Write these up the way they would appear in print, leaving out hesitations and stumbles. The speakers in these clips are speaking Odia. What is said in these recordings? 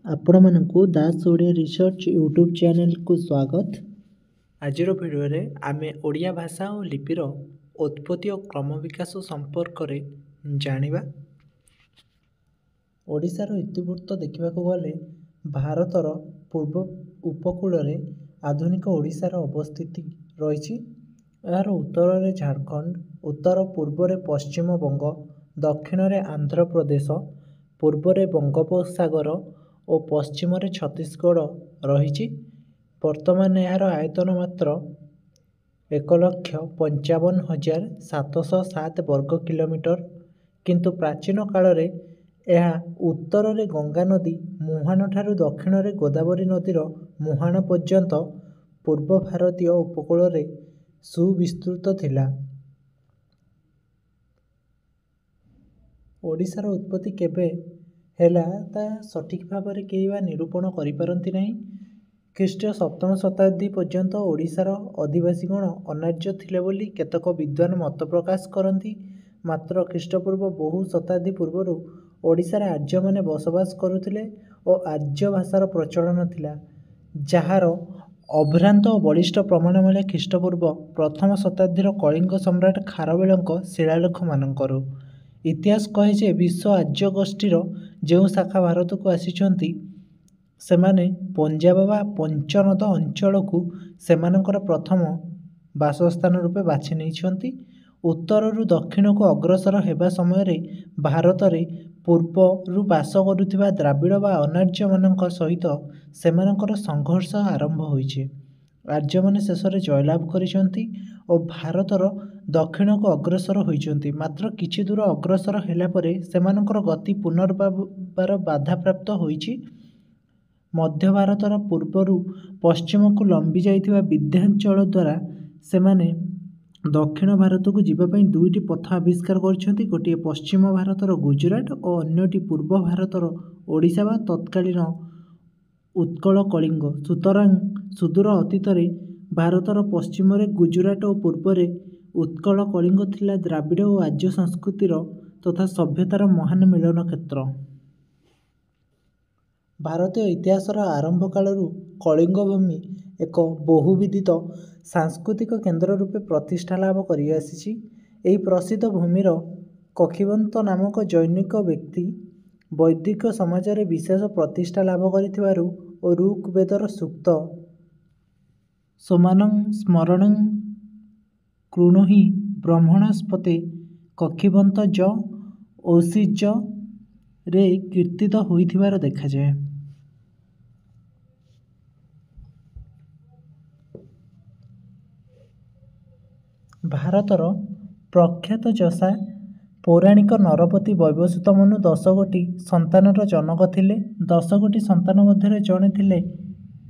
ଆପଣମାନଙ୍କୁ ଦାସ ଓଡ଼ିଆ ରିସର୍ଚ୍ଚ ୟୁଟ୍ୟୁବ୍ ଚ୍ୟାନେଲକୁ ସ୍ୱାଗତ। ଆଜିର ଭିଡ଼ିଓରେ ଆମେ ଓଡ଼ିଆ ଭାଷା ଓ ଲିପିର ଉତ୍ପତ୍ତି ଓ କ୍ରମ ବିକାଶ ସମ୍ପର୍କରେ ଜାଣିବା। ଓଡ଼ିଶାର ଇତିବୃତ୍ତ ଦେଖିବାକୁ ଗଲେ ଭାରତର ପୂର୍ବ ଉପକୂଳରେ ଆଧୁନିକ ଓଡ଼ିଶାର ଅବସ୍ଥିତି ରହିଛି। ଏହାର ଉତ୍ତରରେ ଝାଡ଼ଖଣ୍ଡ, ଉତ୍ତର ପୂର୍ବରେ ପଶ୍ଚିମବଙ୍ଗ, ଦକ୍ଷିଣରେ ଆନ୍ଧ୍ରପ୍ରଦେଶ, ପୂର୍ବରେ ବଙ୍ଗୋପସାଗର ଓ ପଶ୍ଚିମରେ ଛତିଶଗଡ଼ ରହିଛି। ବର୍ତ୍ତମାନ ଏହାର ଆୟତନ ମାତ୍ର 1,55,707 ବର୍ଗ କିଲୋମିଟର, କିନ୍ତୁ ପ୍ରାଚୀନ କାଳରେ ଏହା ଉତ୍ତରରେ ଗଙ୍ଗା ନଦୀ ମୁହାଣ ଠାରୁ ଦକ୍ଷିଣରେ ଗୋଦାବରୀ ନଦୀର ମୁହାଣ ପର୍ଯ୍ୟନ୍ତ ପୂର୍ବ ଭାରତୀୟ ଉପକୂଳରେ ସୁବିସ୍ତୃତ ଥିଲା। ଓଡ଼ିଶାର ଉତ୍ପତ୍ତି କେବେ ହେଲା ତାହା ସଠିକ୍ ଭାବରେ କେହି ବା ନିରୂପଣ କରିପାରନ୍ତି ନାହିଁ। ଖ୍ରୀଷ୍ଟୀୟ ସପ୍ତମ ଶତାବ୍ଦୀ ପର୍ଯ୍ୟନ୍ତ ଓଡ଼ିଶାର ଅଧିବାସୀଗଣ ଅନାର୍ଯ୍ୟ ଥିଲେ ବୋଲି କେତେକ ବିଦ୍ୱାନ ମତ ପ୍ରକାଶ କରନ୍ତି। ମାତ୍ର ଖ୍ରୀଷ୍ଟପୂର୍ବ ବହୁ ଶତାବ୍ଦୀ ପୂର୍ବରୁ ଓଡ଼ିଶାରେ ଆର୍ଯ୍ୟମାନେ ବସବାସ କରୁଥିଲେ ଓ ଆର୍ଯ୍ୟ ଭାଷାର ପ୍ରଚଳନ ଥିଲା, ଯାହାର ଅଭ୍ରାନ୍ତ ଓ ବଳିଷ୍ଠ ପ୍ରମାଣ ମିଳେ ଖ୍ରୀଷ୍ଟପୂର୍ବ ପ୍ରଥମ ଶତାବ୍ଦୀର କଳିଙ୍ଗ ସମ୍ରାଟ ଖାରବେଳଙ୍କ ଶିଳାଲେଖମାନଙ୍କରୁ। ଇତିହାସ କହେ ଯେ ବିଶ୍ୱ ଆର୍ଯ୍ୟ ଗୋଷ୍ଠୀର ଯେଉଁ ଶାଖା ଭାରତକୁ ଆସିଛନ୍ତି, ସେମାନେ ପଞ୍ଜାବ ବା ପଞ୍ଚନଦ ଅଞ୍ଚଳକୁ ସେମାନଙ୍କର ପ୍ରଥମ ବାସସ୍ଥାନ ରୂପେ ବାଛି ନେଇଛନ୍ତି। ଉତ୍ତରରୁ ଦକ୍ଷିଣକୁ ଅଗ୍ରସର ହେବା ସମୟରେ ଭାରତରେ ପୂର୍ବରୁ ବାସ କରୁଥିବା ଦ୍ରାବିଡ଼ ବା ଅନାର୍ଯ୍ୟମାନଙ୍କ ସହିତ ସେମାନଙ୍କର ସଂଘର୍ଷ ଆରମ୍ଭ ହୋଇଛି। ଆର୍ଯ୍ୟମାନେ ଶେଷରେ ଜୟଲାଭ କରିଛନ୍ତି ଓ ଭାରତର ଦକ୍ଷିଣକୁ ଅଗ୍ରସର ହୋଇଛନ୍ତି। ମାତ୍ର କିଛି ଦୂର ଅଗ୍ରସର ହେଲା ପରେ ସେମାନଙ୍କର ଗତି ପୁନର୍ବାର ବାଧାପ୍ରାପ୍ତ ହୋଇଛି। ମଧ୍ୟ ଭାରତର ପୂର୍ବରୁ ପଶ୍ଚିମକୁ ଲମ୍ବି ଯାଇଥିବା ବିନ୍ଧ୍ୟାଞ୍ଚଳ ଦ୍ୱାରା ସେମାନେ ଦକ୍ଷିଣ ଭାରତକୁ ଯିବା ପାଇଁ ଦୁଇଟି ପଥ ଆବିଷ୍କାର କରିଛନ୍ତି, ଗୋଟିଏ ପଶ୍ଚିମ ଭାରତର ଗୁଜରାଟ ଓ ଅନ୍ୟଟି ପୂର୍ବ ଭାରତର ଓଡ଼ିଶା ବା ତତ୍କାଳୀନ ଉତ୍କଳ କଳିଙ୍ଗ। ସୁତରାଂ ସୁଦୂର ଅତୀତରେ ଭାରତର ପଶ୍ଚିମରେ ଗୁଜରାଟ ଓ ପୂର୍ବରେ ଉତ୍କଳ କଳିଙ୍ଗ ଥିଲା ଦ୍ରାବିଡ଼ ଓ ଆର୍ଯ୍ୟ ସଂସ୍କୃତିର ତଥା ସଭ୍ୟତାର ମହାନ ମିଳନ କ୍ଷେତ୍ର। ଭାରତୀୟ ଇତିହାସର ଆରମ୍ଭ କାଳରୁ କଳିଙ୍ଗ ଭୂମି ଏକ ବହୁବିଧିତ ସାଂସ୍କୃତିକ କେନ୍ଦ୍ର ରୂପେ ପ୍ରତିଷ୍ଠା ଲାଭ କରିଆସିଛି। ଏହି ପ୍ରସିଦ୍ଧ ଭୂମିର କକିବନ୍ତ ନାମକ ଜନୈକ ବ୍ୟକ୍ତି ବୈଦିକ ସମାଜରେ ବିଶେଷ ପ୍ରତିଷ୍ଠା ଲାଭ କରିଥିବାରୁ ଓ ଋକ୍ ବେଦର ସୂକ୍ତ ସୋମାନଂ ସ୍ମରଣଂ କୃଣୁହି ବ୍ରହ୍ମଣସ୍ପତେ କକିବନ୍ତ ଯ ଔଷିର୍ଯ୍ୟରେ କୀର୍ତ୍ତିତ ହୋଇଥିବାର ଦେଖାଯାଏ। ଭାରତର ପ୍ରଖ୍ୟାତ ଯଶା ପୌରାଣିକ ନରପତି ବୈବସ୍ୱତ ମନୁ 10 ଗୋଟି ସନ୍ତାନର ଜନକ ଥିଲେ। 10 ଗୋଟି ସନ୍ତାନ ମଧ୍ୟରେ ଜଣେ ଥିଲେ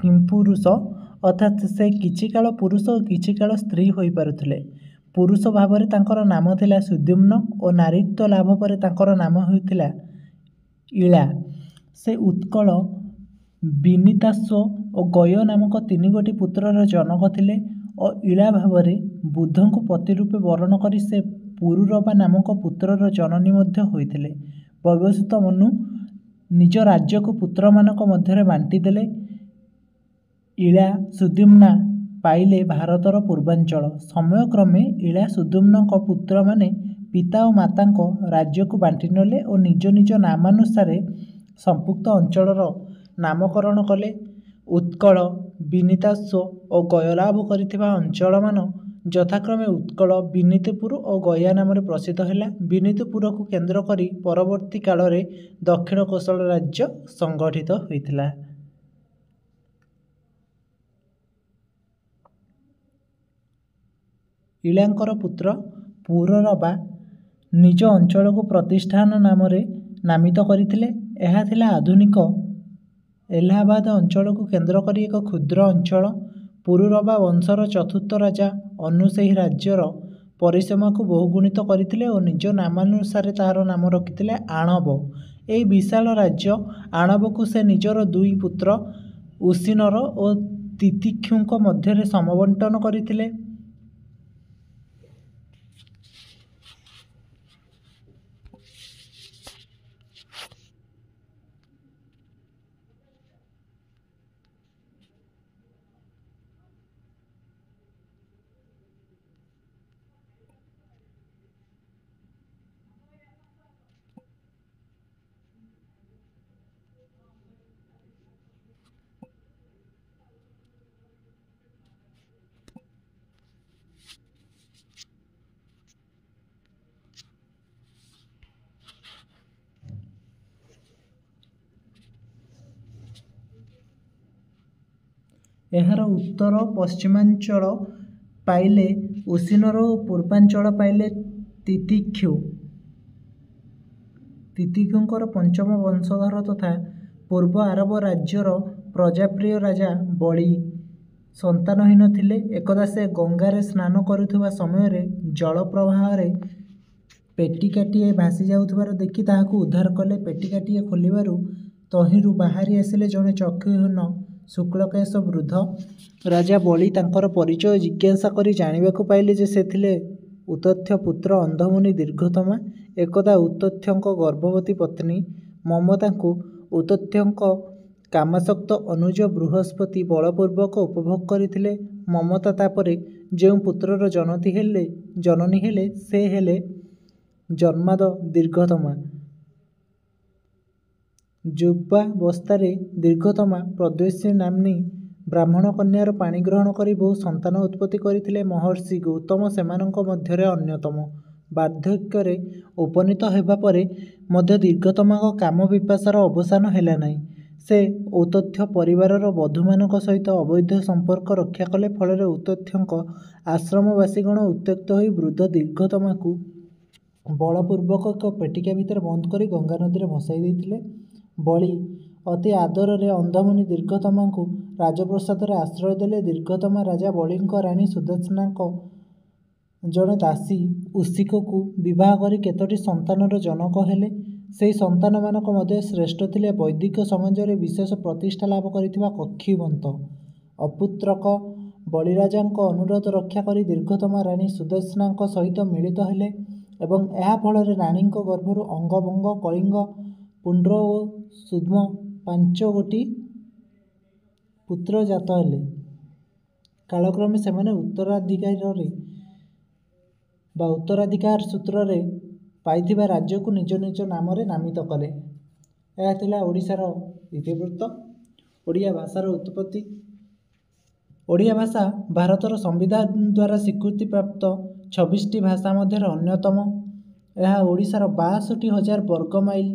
କିଂପୁରୁଷ, ଅର୍ଥାତ୍ ସେ କିଛି କାଳ ପୁରୁଷ ଓ କିଛି କାଳ ସ୍ତ୍ରୀ ହୋଇପାରୁଥିଲେ। ପୁରୁଷ ଭାବରେ ତାଙ୍କର ନାମ ଥିଲା ସୁଦ୍ୟୁମ୍ନ ଓ ନାରୀତ୍ୱ ଲାଭ ପରେ ତାଙ୍କର ନାମ ହୋଇଥିଲା ଇଳା। ସେ ଉତ୍କଳ, ବିନିତାଶ୍ୱ ଓ ଗୟ ନାମକ 3 ଗୋଟି ପୁତ୍ରର ଜନକ ଥିଲେ ଓ ଇଳା ଭାବରେ ବୁଧଙ୍କୁ ପତି ରୂପେ ବରଣ କରି ସେ ପୁରୁରବା ନାମକ ପୁତ୍ରର ଜନନୀ ମଧ୍ୟ ହୋଇଥିଲେ। ବୈବସ୍ୱତ ମନୁ ନିଜ ରାଜ୍ୟକୁ ପୁତ୍ରମାନଙ୍କ ମଧ୍ୟରେ ବାଣ୍ଟିଦେଲେ। ଇଳା ସୁଦ୍ୟୁମ୍ନା ପାଇଲେ ଭାରତର ପୂର୍ବାଞ୍ଚଳ। ସମୟକ୍ରମେ ଇଳା ସୁଦ୍ୟୁମ୍ନଙ୍କ ପୁତ୍ରମାନେ ପିତା ଓ ମାତାଙ୍କ ରାଜ୍ୟକୁ ବାଣ୍ଟିନେଲେ ଓ ନିଜ ନିଜ ନାମାନୁସାରେ ସମ୍ପୃକ୍ତ ଅଞ୍ଚଳର ନାମକରଣ କଲେ। ଉତ୍କଳ, ବିନିତାଶ୍ୱ ଓ ଗୟ ଲାଭ କରିଥିବା ଅଞ୍ଚଳମାନ ଯଥାକ୍ରମେ ଉତ୍କଳ, ବିନିତପୁର ଓ ଗୟା ନାମରେ ପ୍ରସିଦ୍ଧ ହେଲା। ବିନିତପୁରକୁ କେନ୍ଦ୍ର କରି ପରବର୍ତ୍ତୀ କାଳରେ ଦକ୍ଷିଣ କୋଶଳ ରାଜ୍ୟ ସଂଗଠିତ ହୋଇଥିଲା। ଇଳାଙ୍କର ପୁତ୍ର ପୁରରବା ନିଜ ଅଞ୍ଚଳକୁ ପ୍ରତିଷ୍ଠାନ ନାମରେ ନାମିତ କରିଥିଲେ। ଏହା ଥିଲା ଆଧୁନିକ ଏଲାହାବାଦ ଅଞ୍ଚଳକୁ କେନ୍ଦ୍ର କରି ଏକ କ୍ଷୁଦ୍ର ଅଞ୍ଚଳ। ପୁରୁରବା ବଂଶର ଚତୁର୍ଥ ରାଜା ଅନୁ ସେହି ରାଜ୍ୟର ପରିସୀମାକୁ ବହୁଗୁଣିତ କରିଥିଲେ ଓ ନିଜ ନାମାନୁସାରେ ତାହାର ନାମ ରଖିଥିଲେ ଆଣବ। ଏହି ବିଶାଳ ରାଜ୍ୟ ଆଣବକୁ ସେ ନିଜର 2 ପୁତ୍ର ଉଶିନର ଓ ତିତିକ୍ଷୁଙ୍କ ମଧ୍ୟରେ ସମବଣ୍ଟନ କରିଥିଲେ। ଏହାର ଉତ୍ତର ପଶ୍ଚିମାଞ୍ଚଳ ପାଇଲେ ଉସିନର ଓ ପୂର୍ବାଞ୍ଚଳ ପାଇଲେ ତିତିକ୍ଷୁ। ତିତିକ୍ଷୁଙ୍କର ପଞ୍ଚମ ବଂଶଧର ତଥା ପୂର୍ବ ଆରବ ରାଜ୍ୟର ପ୍ରଜାପ୍ରିୟ ରାଜା ବଳି ସନ୍ତାନହୀନ ଥିଲେ। ଏକଦା ସେ ଗଙ୍ଗାରେ ସ୍ନାନ କରୁଥିବା ସମୟରେ ଜଳପ୍ରବାହରେ ପେଟିକାଟିଏ ଭାସି ଯାଉଥିବାର ଦେଖି ତାହାକୁ ଉଦ୍ଧାର କଲେ। ପେଟିକାଟିଏ ଖୋଲିବାରୁ ତହିଁରୁ ବାହାରି ଆସିଲେ ଜଣେ ଚକ୍ଷୁହୀନ ଶୁକ୍ଳକେଶ ବୃଦ୍ଧ। ରାଜା ବଳି ତାଙ୍କର ପରିଚୟ ଜିଜ୍ଞାସା କରି ଜାଣିବାକୁ ପାଇଲେ ଯେ ସେ ଥିଲେ ଉତଥ୍ୟ ପୁତ୍ର ଅନ୍ଧମୁନି ଦୀର୍ଘତମା। ଏକଦା ଉତଥ୍ୟଙ୍କ ଗର୍ଭବତୀ ପତ୍ନୀ ମମତାଙ୍କୁ ଉତଥ୍ୟଙ୍କ କାମାସକ୍ତ ଅନୁଜ ବୃହସ୍ପତି ବଳପୂର୍ବକ ଉପଭୋଗ କରିଥିଲେ। ମମତା ତାପରେ ଯେଉଁ ପୁତ୍ରର ଜନନୀ ହେଲେ ସେ ହେଲେ ଜନ୍ମାଦ ଦୀର୍ଘତମା। ଯୁବାବସ୍ଥାରେ ଦୀର୍ଘତମା ପ୍ରଦ୍ୱୈଷୀ ନାମ୍ନୀ ବ୍ରାହ୍ମଣ କନ୍ୟାର ପାଣି ଗ୍ରହଣ କରି ବହୁ ସନ୍ତାନ ଉତ୍ପତ୍ତି କରିଥିଲେ। ମହର୍ଷି ଗୌତମ ସେମାନଙ୍କ ମଧ୍ୟରେ ଅନ୍ୟତମ। ବାର୍ଦ୍ଧକ୍ୟରେ ଉପନୀତ ହେବା ପରେ ମଧ୍ୟ ଦୀର୍ଘତମାଙ୍କ କାମ ପିପାସାର ଅବସାନ ହେଲା ନାହିଁ। ସେ ଔତଥ୍ୟ ପରିବାରର ବଧୂମାନଙ୍କ ସହିତ ଅବୈଧ ସମ୍ପର୍କ ରକ୍ଷା କଲେ। ଫଳରେ ଉତଥ୍ୟଙ୍କ ଆଶ୍ରମବାସୀଗଣ ଉତ୍ତ୍ୟକ୍ତ ହୋଇ ବୃଦ୍ଧ ଦୀର୍ଘତମାକୁ ବଳପୂର୍ବକ ଏକ ପେଟିକା ଭିତରେ ବନ୍ଦ କରି ଗଙ୍ଗା ନଦୀରେ ଭସାଇ ଦେଇଥିଲେ। ବଳି ଅତି ଆଦରରେ ଅନ୍ଧମୁନି ଦୀର୍ଘତମାଙ୍କୁ ରାଜପ୍ରସାଦରେ ଆଶ୍ରୟ ଦେଲେ। ଦୀର୍ଘତମା ରାଜା ବଳିଙ୍କ ରାଣୀ ସୁଦର୍ଶନାଙ୍କ ଜଣେ ଦାସୀ ଉଷିକକୁ ବିବାହ କରି କେତୋଟି ସନ୍ତାନର ଜନକ ହେଲେ। ସେହି ସନ୍ତାନମାନଙ୍କ ମଧ୍ୟରେ ଶ୍ରେଷ୍ଠ ଥିଲେ ବୈଦିକ ସମାଜରେ ବିଶେଷ ପ୍ରତିଷ୍ଠା ଲାଭ କରିଥିବା କକ୍ଷିବନ୍ତ। ଅପୁତ୍ରକ ବଳିରାଜାଙ୍କ ଅନୁରୋଧ ରକ୍ଷା କରି ଦୀର୍ଘତମା ରାଣୀ ସୁଦର୍ଶନାଙ୍କ ସହିତ ମିଳିତ ହେଲେ ଏବଂ ଏହା ଫଳରେ ରାଣୀଙ୍କ ଗର୍ଭରୁ ଅଙ୍ଗ, ବଙ୍ଗ, କଳିଙ୍ଗ, ପୁଣ୍ଡ୍ର ଓ ସୁଦ୍ମ ପାଞ୍ଚଗୋଟି ପୁତ୍ର ଜାତ ହେଲେ। କାଳକ୍ରମେ ସେମାନେ ଉତ୍ତରାଧିକାର ସୂତ୍ରରେ ପାଇଥିବା ରାଜ୍ୟକୁ ନିଜ ନିଜ ନାମରେ ନାମିତ କଲେ। ଏହା ଥିଲା ଓଡ଼ିଶାର ଇତିବୃତ୍ତ। ଓଡ଼ିଆ ଭାଷାର ଉତ୍ପତ୍ତି। ଓଡ଼ିଆ ଭାଷା ଭାରତର ସମ୍ବିଧାନ ଦ୍ୱାରା ସ୍ୱୀକୃତିପ୍ରାପ୍ତ 26ଟି ଭାଷା ମଧ୍ୟରେ ଅନ୍ୟତମ। ଏହା ଓଡ଼ିଶାର 62,000 ବର୍ଗମାଇଲ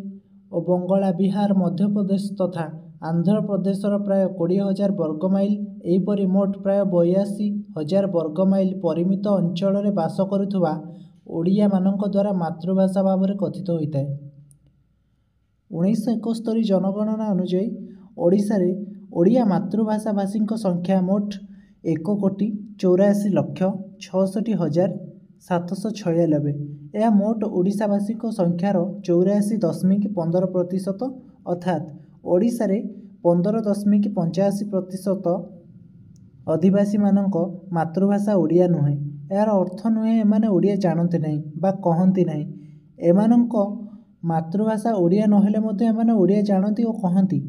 ଓ ବଙ୍ଗଳା, ବିହାର, ମଧ୍ୟପ୍ରଦେଶ ତଥା ଆନ୍ଧ୍ରପ୍ରଦେଶର ପ୍ରାୟ 20,000 ବର୍ଗମାଇଲ ଏହିପରି ମୋଟ ପ୍ରାୟ 82,000 ବର୍ଗମାଇଲ ପରିମିତ ଅଞ୍ଚଳରେ ବାସ କରୁଥିବା ଓଡ଼ିଆମାନଙ୍କ ଦ୍ୱାରା ମାତୃଭାଷା ଭାବରେ କଥିତ ହୋଇଥାଏ। 1971 ଜନଗଣନା ଅନୁଯାୟୀ ଓଡ଼ିଶାରେ ଓଡ଼ିଆ ମାତୃଭାଷା ଭାଷୀଙ୍କ ସଂଖ୍ୟା ମୋଟ 1,84,66,796। ଏହା ମୋଟ ଓଡ଼ିଶାବାସୀଙ୍କ ସଂଖ୍ୟାର 84.15% ଅର୍ଥାତ୍ ଓଡ଼ିଶାରେ 15.85% ଅଧିବାସୀମାନଙ୍କ ମାତୃଭାଷା ଓଡ଼ିଆ ନୁହେଁ। ଏହାର ଅର୍ଥ ନୁହେଁ ଏମାନେ ଓଡ଼ିଆ ଜାଣନ୍ତି ନାହିଁ ବା କହନ୍ତି ନାହିଁ। ଏମାନଙ୍କ ମାତୃଭାଷା ଓଡ଼ିଆ ନହେଲେ ମଧ୍ୟ ଏମାନେ ଓଡ଼ିଆ ଜାଣନ୍ତି ଓ କହନ୍ତି।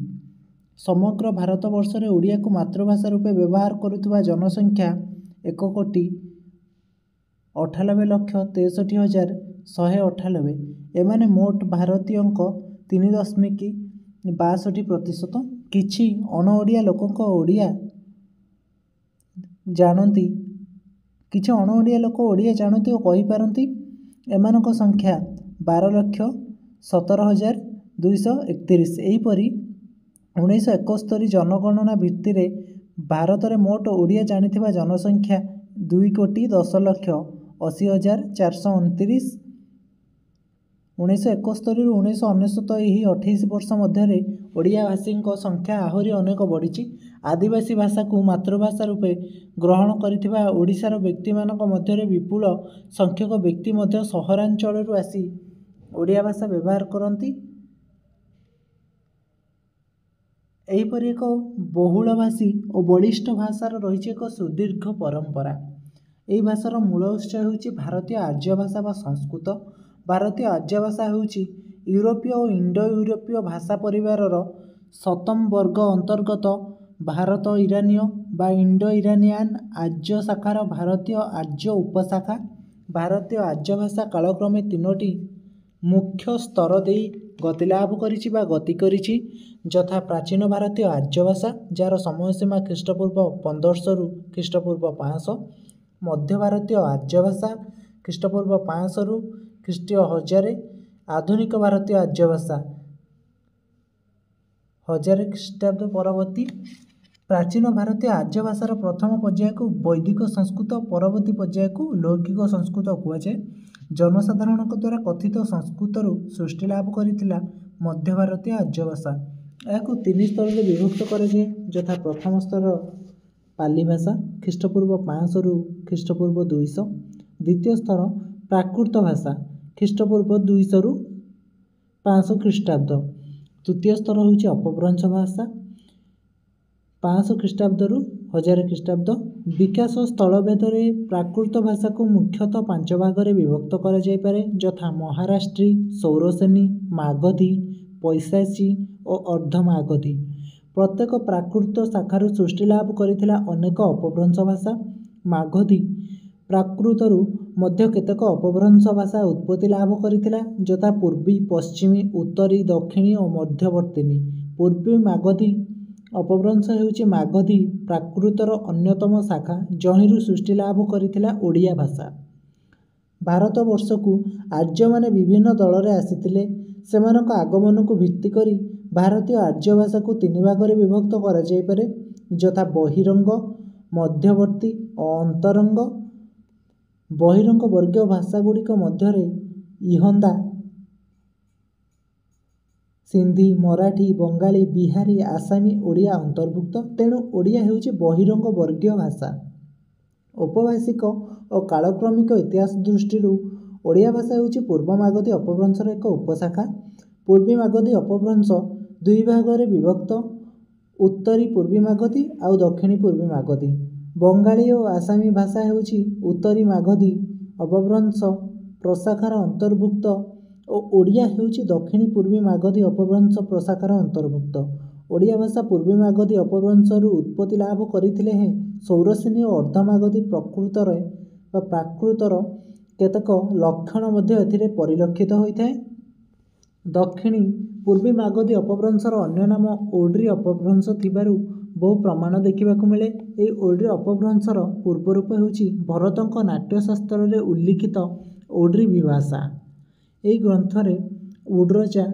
ସମଗ୍ର ଭାରତବର୍ଷରେ ଓଡ଼ିଆକୁ ମାତୃଭାଷା ରୂପେ ବ୍ୟବହାର କରୁଥିବା ଜନସଂଖ୍ୟା 1,98,63,198। ଏମାନେ ମୋଟ ଭାରତୀୟଙ୍କ 3.62%। କିଛି ଅଣ-ଓଡ଼ିଆ ଲୋକ ଓଡ଼ିଆ ଜାଣନ୍ତି ଓ କହିପାରନ୍ତି। ଏମାନଙ୍କ ସଂଖ୍ୟା 12,17,231। ଏହିପରି 1971 ଜନଗଣନା ଭିତ୍ତିରେ ଭାରତରେ ମୋଟ ଓଡ଼ିଆ ଜାଣିଥିବା ଜନସଂଖ୍ୟା 2,10,80,429। 1971ରୁ 1999 ଏହି 28 ବର୍ଷ ମଧ୍ୟରେ ଓଡ଼ିଆ ଭାଷୀଙ୍କ ସଂଖ୍ୟା ଆହୁରି ଅନେକ ବଢ଼ିଛି। ଆଦିବାସୀ ଭାଷାକୁ ମାତୃଭାଷା ରୂପେ ଗ୍ରହଣ କରିଥିବା ଓଡ଼ିଶାର ବ୍ୟକ୍ତିମାନଙ୍କ ମଧ୍ୟରେ ବିପୁଳ ସଂଖ୍ୟକ ବ୍ୟକ୍ତି ମଧ୍ୟ ସହରାଞ୍ଚଳରୁ ଆସି ଓଡ଼ିଆ ଭାଷା ବ୍ୟବହାର କରନ୍ତି। ଏହିପରି ଏକ ବହୁଳଭାଷୀ ଓ ବଳିଷ୍ଠ ଭାଷାର ରହିଛି ଏକ ସୁଦୀର୍ଘ ପରମ୍ପରା। ଏହି ଭାଷାର ମୂଳ ଉତ୍ସ ହେଉଛି ଭାରତୀୟ ଆର୍ଯ୍ୟ ଭାଷା ବା ସଂସ୍କୃତ। ଭାରତୀୟ ଆର୍ଯ୍ୟ ଭାଷା ହେଉଛି ୟୁରୋପୀୟ ଓ ଇଣ୍ଡୋ ୟୁରୋପୀୟ ଭାଷା ପରିବାରର 7ମ ବର୍ଗ ଅନ୍ତର୍ଗତ ଭାରତ ଇରାନୀୟ ବା ଇଣ୍ଡୋ ଇରାନିଆନ ଆର୍ଯ୍ୟ ଶାଖାର ଭାରତୀୟ ଆର୍ଯ୍ୟ ଉପଶାଖା। ଭାରତୀୟ ଆର୍ଯ୍ୟ ଭାଷା କାଳକ୍ରମେ 3ଟି ମୁଖ୍ୟ ସ୍ତର ଦେଇ ଗତିଲାଭ କରିଛି ବା ଗତି କରିଛି, ଯଥା ପ୍ରାଚୀନ ଭାରତୀୟ ଆର୍ଯ୍ୟ ଭାଷା ଯାହାର ସମୟସୀମା ଖ୍ରୀଷ୍ଟପୂର୍ବ 1500ରୁ ଖ୍ରୀଷ୍ଟପୂର୍ବ 500, ମଧ୍ୟ ଭାରତୀୟ ଆର୍ଯ୍ୟ ଭାଷା ଖ୍ରୀଷ୍ଟପୂର୍ବ 500ରୁ ଖ୍ରୀଷ୍ଟୀୟ 1000, ଆଧୁନିକ ଭାରତୀୟ ଆର୍ଯ୍ୟ ଭାଷା 1000 ଖ୍ରୀଷ୍ଟାବ୍ଦ ପରବର୍ତ୍ତୀ ପ୍ରାଚୀନ ଭାରତୀୟ ଆର୍ଯ୍ୟ ଭାଷାର ପ୍ରଥମ ପର୍ଯ୍ୟାୟକୁ ବୈଦିକ ସଂସ୍କୃତ, ପରବର୍ତ୍ତୀ ପର୍ଯ୍ୟାୟକୁ ଲୌକିକ ସଂସ୍କୃତ କୁହାଯାଏ। ଜନସାଧାରଣଙ୍କ ଦ୍ୱାରା କଥିତ ସଂସ୍କୃତରୁ ସୃଷ୍ଟି ଲାଭ କରିଥିଲା ମଧ୍ୟ ଭାରତୀୟ ଆର୍ଯ୍ୟ ଭାଷା। ଏହାକୁ 3 ସ୍ତରରେ ବିଭକ୍ତ କରାଯାଏ, ଯଥା ପ୍ରଥମ ସ୍ତର ପାଲି ଭାଷା ଖ୍ରୀଷ୍ଟପୂର୍ବ 500 ଖ୍ରୀଷ୍ଟପୂର୍ବ 200, ଦ୍ୱିତୀୟ ସ୍ତର ପ୍ରାକୃତ ଭାଷା ଖ୍ରୀଷ୍ଟପୂର୍ବ 200 500 ଖ୍ରୀଷ୍ଟାବ୍ଦ, ତୃତୀୟ ସ୍ତର ହେଉଛି ଅପଭ୍ରଂଶ ଭାଷା 500 ଖ୍ରୀଷ୍ଟାବ୍ଦରୁ 1000 ଖ୍ରୀଷ୍ଟାବ୍ଦ। ବିକାଶ ସ୍ଥଳଭେଦରେ ପ୍ରାକୃତ ଭାଷାକୁ ମୁଖ୍ୟତଃ 5 ଭାଗରେ ବିଭକ୍ତ କରାଯାଇପାରେ, ଯଥା ମହାରାଷ୍ଟ୍ରୀ, ସୌରସେନୀ, ମାଗଧୀ, ପୈଶାଚୀ ଓ ଅର୍ଦ୍ଧମାଗଧୀ। ପ୍ରତ୍ୟେକ ପ୍ରାକୃତ ଶାଖାରୁ ସୃଷ୍ଟି ଲାଭ କରିଥିଲା ଅନେକ ଅପଭ୍ରଂଶ ଭାଷା। ମାଗଧୀ ପ୍ରାକୃତରୁ ମଧ୍ୟ କେତେକ ଅପଭ୍ରଂଶ ଭାଷା ଉତ୍ପତ୍ତି ଲାଭ କରିଥିଲା, ଯଥା ପୂର୍ବୀ, ପଶ୍ଚିମୀ, ଉତ୍ତରୀ, ଦକ୍ଷିଣୀ ଓ ମଧ୍ୟବର୍ତ୍ତିନୀ। ପୂର୍ବୀ ମାଗଧୀ ଅପଭ୍ରଂଶ ହେଉଛି ମାଗଧୀ ପ୍ରାକୃତର ଅନ୍ୟତମ ଶାଖା, ଯହିଁରୁ ସୃଷ୍ଟି ଲାଭ କରିଥିଲା ଓଡ଼ିଆ ଭାଷା। ଭାରତବର୍ଷକୁ ଆର୍ଯ୍ୟମାନେ ବିଭିନ୍ନ ଦଳରେ ଆସିଥିଲେ। ସେମାନଙ୍କ ଆଗମନକୁ ଭିତ୍ତି କରି ଭାରତୀୟ ଆର୍ଯ୍ୟ ଭାଷାକୁ 3 ଭାଗରେ ବିଭକ୍ତ କରାଯାଇପାରେ, ଯଥା ବହିରଙ୍ଗ, ମଧ୍ୟବର୍ତ୍ତୀ ଓ ଅନ୍ତରଙ୍ଗ। ବହିରଙ୍ଗ ବର୍ଗୀୟ ଭାଷାଗୁଡ଼ିକ ମଧ୍ୟରେ ଇହନ୍ଦା, ସିନ୍ଧୀ, ମରାଠୀ, ବଙ୍ଗାଳୀ, ବିହାରୀ, ଆସାମୀ, ଓଡ଼ିଆ ଅନ୍ତର୍ଭୁକ୍ତ। ତେଣୁ ଓଡ଼ିଆ ହେଉଛି ବହିରଙ୍ଗ ବର୍ଗୀୟ ଭାଷା। ଔପଭାଷିକ ଓ କାଳକ୍ରମିକ ଇତିହାସ ଦୃଷ୍ଟିରୁ ଓଡ଼ିଆ ଭାଷା ହେଉଛି ପୂର୍ବ ମାଗଧୀ ଅପଭ୍ରଂଶର ଏକ ଉପଶାଖା। ପୂର୍ବୀ ମାଗଧୀ ଅପଭ୍ରଂଶ 2 ଭାଗରେ ବିଭକ୍ତ, ଉତ୍ତରୀ ପୂର୍ବୀ ମାଗଧୀ ଆଉ ଦକ୍ଷିଣୀ ପୂର୍ବୀ ମାଗଧୀ। ବଙ୍ଗାଳୀ ଓ ଆସାମୀ ଭାଷା ହେଉଛି ଉତ୍ତରୀ ମାଗଧୀ ଅପଭ୍ରଂଶ ପ୍ରଶାଖାର ଅନ୍ତର୍ଭୁକ୍ତ ଓ ଓଡ଼ିଆ ହେଉଛି ଦକ୍ଷିଣୀ ପୂର୍ବୀ ମାଗଧୀ ଅପଭ୍ରଂଶ ପ୍ରଶାଖାର ଅନ୍ତର୍ଭୁକ୍ତ। ଓଡ଼ିଆ ଭାଷା ପୂର୍ବୀ ମାଗଧୀ ଅପଭ୍ରଂଶରୁ ଉତ୍ପତ୍ତି ଲାଭ କରିଥିଲେ ହେଁ ସୌରସେନୀ ଓ ଅର୍ଦ୍ଧମାଗଧୀ ପ୍ରାକୃତର କେତେକ ଲକ୍ଷଣ ମଧ୍ୟ ଏଥିରେ ପରିଲକ୍ଷିତ ହୋଇଥାଏ। ଦକ୍ଷିଣୀ ପୂର୍ବୀ ମାଗଧୀ ଅପଭ୍ରଂଶର ଅନ୍ୟ ନାମ ଓଡ୍ରି ଅପଭ୍ରଂଶ ଥିବାରୁ ବହୁ ପ୍ରମାଣ ଦେଖିବାକୁ ମିଳେ। ଏହି ଓଡ୍ରି ଅପଭ୍ରଂଶର ପୂର୍ବରୂପ ହେଉଛି ଭରତଙ୍କ ନାଟ୍ୟଶାସ୍ତ୍ରରେ ଉଲ୍ଲିଖିତ ଓଡ୍ରି ବିଭାଷା। ଏହି ଗ୍ରନ୍ଥରେ ଉଡ୍ରଜା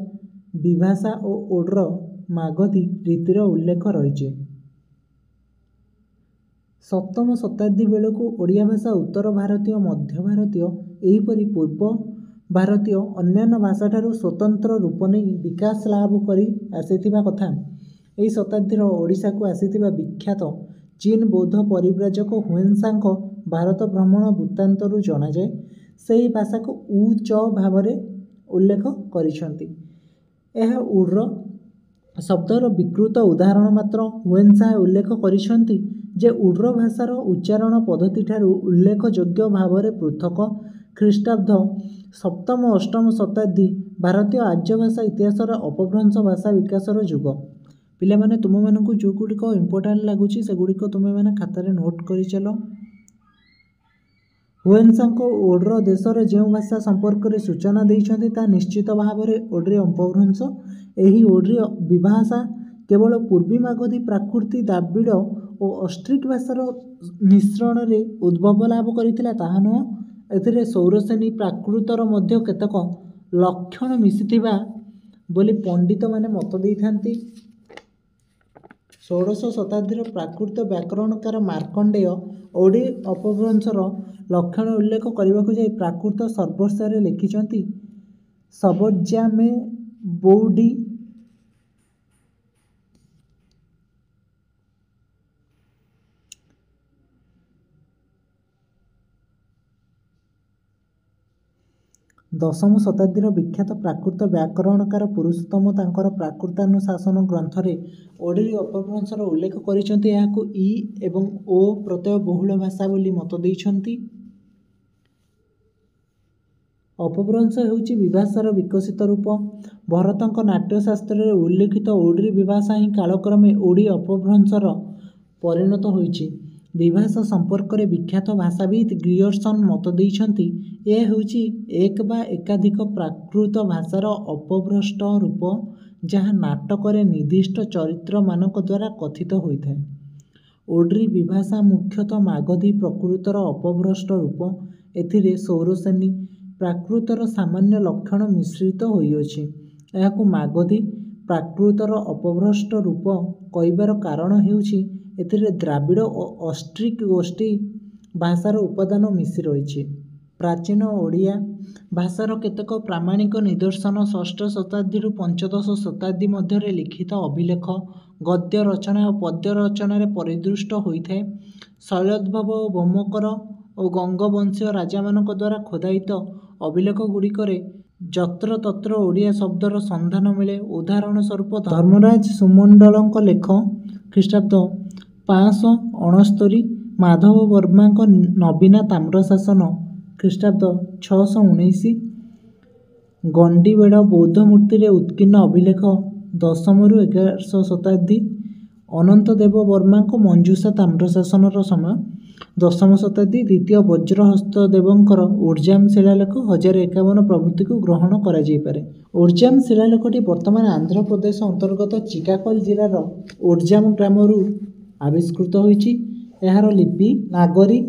ବିଭାଷା ଓ ଓଡ୍ର ମାଗଧୀ ରୀତିର ଉଲ୍ଲେଖ ରହିଛି। 7ମ ଶତାବ୍ଦୀ ବେଳକୁ ଓଡ଼ିଆ ଭାଷା ଉତ୍ତର ଭାରତୀୟ, ମଧ୍ୟ ଭାରତୀୟ ଏହିପରି ପୂର୍ବ ଭାରତୀୟ ଅନ୍ୟାନ୍ୟ ଭାଷାଠାରୁ ସ୍ୱତନ୍ତ୍ର ରୂପ ନେଇ ବିକାଶ ଲାଭ କରି ଆସିଥିବା କଥା ଏହି ଶତାବ୍ଦୀର ଓଡ଼ିଶାକୁ ଆସିଥିବା ବିଖ୍ୟାତ ଚୀନ ବୌଦ୍ଧ ପରିବ୍ରାଜକ ହୁଏନ୍ସାଂଙ୍କ ଭାରତ ଭ୍ରମଣ ବୃତ୍ତାନ୍ତରୁ ଜଣାଯାଏ। ସେହି ଭାଷାକୁ ଉ-ଚ ଭାବରେ ଉଲ୍ଲେଖ କରିଛନ୍ତି। ଏହା ଉଡ୍ର ଶବ୍ଦର ବିକୃତ ଉଦାହରଣ ମାତ୍ର। ହୁଏନ୍ସାଂ ଉଲ୍ଲେଖ କରିଛନ୍ତି ଯେ ଉଡ୍ର ଭାଷାର ଉଚ୍ଚାରଣ ପଦ୍ଧତିଠାରୁ ଉଲ୍ଲେଖଯୋଗ୍ୟ ଭାବରେ ପୃଥକ। ଖ୍ରୀଷ୍ଟାବ୍ଦ 7ମ-8ମ ଶତାବ୍ଦୀ ଭାରତୀୟ ଆର୍ଯ୍ୟ ଭାଷା ଇତିହାସର ଅପଭ୍ରଂଶ ଭାଷା ବିକାଶର ଯୁଗ। ପିଲାମାନେ, ତୁମମାନଙ୍କୁ ଯେଉଁଗୁଡ଼ିକ ଇମ୍ପୋର୍ଟାଣ୍ଟ ଲାଗୁଛି ସେଗୁଡ଼ିକ ତୁମେମାନେ ଖାତାରେ ନୋଟ୍ କରିଚାଲ। ହୁଏନ୍ସାଂ ଓଡ୍ର ଦେଶର ଯେଉଁ ଭାଷା ସମ୍ପର୍କରେ ସୂଚନା ଦେଇଛନ୍ତି ତାହା ନିଶ୍ଚିତ ଭାବରେ ଓଡ୍ରି ଅପଭ୍ରଂଶ। ଏହି ଓଡ୍ରି ବିଭାଷା କେବଳ ପୂର୍ବୀ ମାଗଧୀ, ପ୍ରାକୃତ, ଦ୍ରାବିଡ଼ ଓ ଅଷ୍ଟ୍ରିକ ଭାଷାର ମିଶ୍ରଣରେ ଉଦ୍ଭବ ଲାଭ କରିଥିଲା ତାହା ନୁହେଁ। ଏଥିରେ ସୌରସେନୀ ପ୍ରାକୃତର ମଧ୍ୟ କେତେକ ଲକ୍ଷଣ ମିଶିଥିବା ବୋଲି ପଣ୍ଡିତମାନେ ମତ ଦେଇଥାନ୍ତି। 16ଶ ଶତାବ୍ଦୀର ପ୍ରାକୃତ ବ୍ୟାକରଣକାର ମାର୍କଣ୍ଡେୟ ଓଡ୍ରି ଅପଭ୍ରଂଶର ଲକ୍ଷଣ ଉଲ୍ଲେଖ କରିବାକୁ ଯାଇ ପ୍ରାକୃତ ସର୍ବସ୍ୱରେ ଲେଖିଛନ୍ତି ସବର୍ଯ୍ୟାମେ ବୌଡି ଦଶମ ଶତାବ୍ଦୀର ବିଖ୍ୟାତ ପ୍ରାକୃତ ବ୍ୟାକରଣକାର ପୁରୁଷୋତ୍ତମ ତାଙ୍କର ପ୍ରାକୃତାନୁଶାସନ ଗ୍ରନ୍ଥରେ ଓଡ୍ରି ଅପଭ୍ରଂଶର ଉଲ୍ଲେଖ କରିଛନ୍ତି। ଏହାକୁ ଇ ଏବଂ ଓ ପ୍ରତ୍ୟୟ ବହୁଳ ଭାଷା ବୋଲି ମତ ଦେଇଛନ୍ତି। ଅପଭ୍ରଂଶ ହେଉଛି ବିଭାଷାର ବିକଶିତ ରୂପ। ଭରତଙ୍କ ନାଟ୍ୟଶାସ୍ତ୍ରରେ ଉଲ୍ଲିଖିତ ଓଡ୍ରି ବିଭାଷା ହିଁ କାଳକ୍ରମେ ଓଡି ଅପଭ୍ରଂଶର ପରିଣତ ହୋଇଛି। ବିଭାଷା ସମ୍ପର୍କରେ ବିଖ୍ୟାତ ଭାଷାବିତ୍ ଗ୍ରିୟର୍ସନ ମତ ଦେଇଛନ୍ତି ଏହା ହେଉଛି ଏକ ବା ଏକାଧିକ ପ୍ରାକୃତ ଭାଷାର ଅପଭ୍ରଷ୍ଟ ରୂପ ଯାହା ନାଟକରେ ନିର୍ଦ୍ଦିଷ୍ଟ ଚରିତ୍ରମାନଙ୍କ ଦ୍ୱାରା କଥିତ ହୋଇଥାଏ। ଓଡ୍ରି ବିଭାଷା ମୁଖ୍ୟତଃ ମାଗଧୀ ପ୍ରକୃତର ଅପଭ୍ରଷ୍ଟ ରୂପ। ଏଥିରେ ସୌରସେନୀ ପ୍ରାକୃତର ସାମାନ୍ୟ ଲକ୍ଷଣ ମିଶ୍ରିତ ହୋଇଅଛି। ଏହାକୁ ମାଗଧୀ ପ୍ରାକୃତର ଅପଭ୍ରଷ୍ଟ ରୂପ କହିବାର କାରଣ ହେଉଛି ଏଥିରେ ଦ୍ରାବିଡ଼ ଓ ଅଷ୍ଟ୍ରିକ୍ ଗୋଷ୍ଠୀ ଭାଷାର ଉପାଦାନ ମିଶି ରହିଛି। ପ୍ରାଚୀନ ଓଡ଼ିଆ ଭାଷାର କେତେକ ପ୍ରାମାଣିକ ନିଦର୍ଶନ ଷଷ୍ଠ ଶତାବ୍ଦୀରୁ ପଞ୍ଚଦଶ ଶତାବ୍ଦୀ ମଧ୍ୟରେ ଲିଖିତ ଅଭିଲେଖ, ଗଦ୍ୟ ରଚନା ଓ ପଦ୍ୟ ରଚନାରେ ପରିଦୃଷ୍ଟ ହୋଇଥାଏ। ଶୈଳୋଦ୍ଭବ ଓ ଭୌମକର ଓ ଗଙ୍ଗବଂଶୀୟ ରାଜାମାନଙ୍କ ଦ୍ୱାରା ଖୋଦାଇତ ଅଭିଲେଖଗୁଡ଼ିକରେ ଯତ୍ରତତ୍ର ଓଡ଼ିଆ ଶବ୍ଦର ସନ୍ଧାନ ମିଳେ। ଉଦାହରଣ ସ୍ୱରୂପ ଧର୍ମରାଜ ସୁମଣ୍ଡଳଙ୍କ ଲେଖ ଖ୍ରୀଷ୍ଟାବ୍ଦ 569, ମାଧବ ବର୍ମାଙ୍କ ନବୀନା ତାମ୍ରଶାସନ ଖ୍ରୀଷ୍ଟାବ୍ଦ 619, ଗଣ୍ଡିବେଢ଼ ବୌଦ୍ଧ ମୂର୍ତ୍ତିରେ ଉତ୍କୀର୍ଣ୍ଣ ଅଭିଲେଖ 10ରୁ 11ଶ ଶତାବ୍ଦୀ, ଅନନ୍ତ ଦେବ ବର୍ମାଙ୍କ ମଞ୍ଜୁଷା ତାମ୍ରଶାସନର ସମୟ 10ମ ଶତାବ୍ଦୀ, ଦ୍ୱିତୀୟ ବଜ୍ରହସ୍ତ ଦେବଙ୍କର ଉର୍ଜାମ ଶିଳାଲେଖ 1051 ପ୍ରଭୃତିକୁ ଗ୍ରହଣ କରାଯାଇପାରେ। ଉର୍ଜାମ ଶିଳାଲେଖଟି ବର୍ତ୍ତମାନ ଆନ୍ଧ୍ରପ୍ରଦେଶ ଅନ୍ତର୍ଗତ ଚିକାଗୋ ଜିଲ୍ଲାର ଉର୍ଜାମ ଗ୍ରାମରୁ ଆବିଷ୍କୃତ ହୋଇଛି। ଏହାର ଲିପି ନାଗରୀ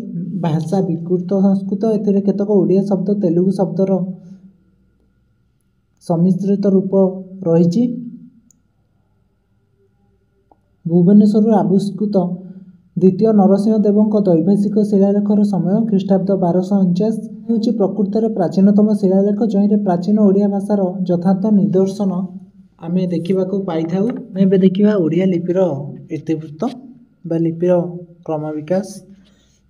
ଭାଷା ବିକୃତ ସଂସ୍କୃତ। ଏଥିରେ କେତେକ ଓଡ଼ିଆ ଶବ୍ଦ ତେଲୁଗୁ ଶବ୍ଦର ସମ୍ମିଶ୍ରିତ ରୂପ ରହିଛି। ଭୁବନେଶ୍ୱରରୁ ଆବିଷ୍କୃତ ଦ୍ୱିତୀୟ ନରସିଂହ ଦେବଙ୍କ ଦୈଭାଷିକ ଶିଳାଲେଖର ସମୟ ଖ୍ରୀଷ୍ଟାବ୍ଦ 1249 ହେଉଛି ପ୍ରକୃତରେ ପ୍ରାଚୀନତମ ଶିଳାଲେଖ, ଯେଉଁଥିରେ ପ୍ରାଚୀନ ଓଡ଼ିଆ ଭାଷାର ଯଥାର୍ଥ ନିଦର୍ଶନ ଆମେ ଦେଖିବାକୁ ପାଇଥାଉ। ଆମେ ଏବେ ଦେଖିବା ଓଡ଼ିଆ ଲିପିର ଇତିବୃତ୍ତ ବା ଲିପିର କ୍ରମ ବିକାଶ।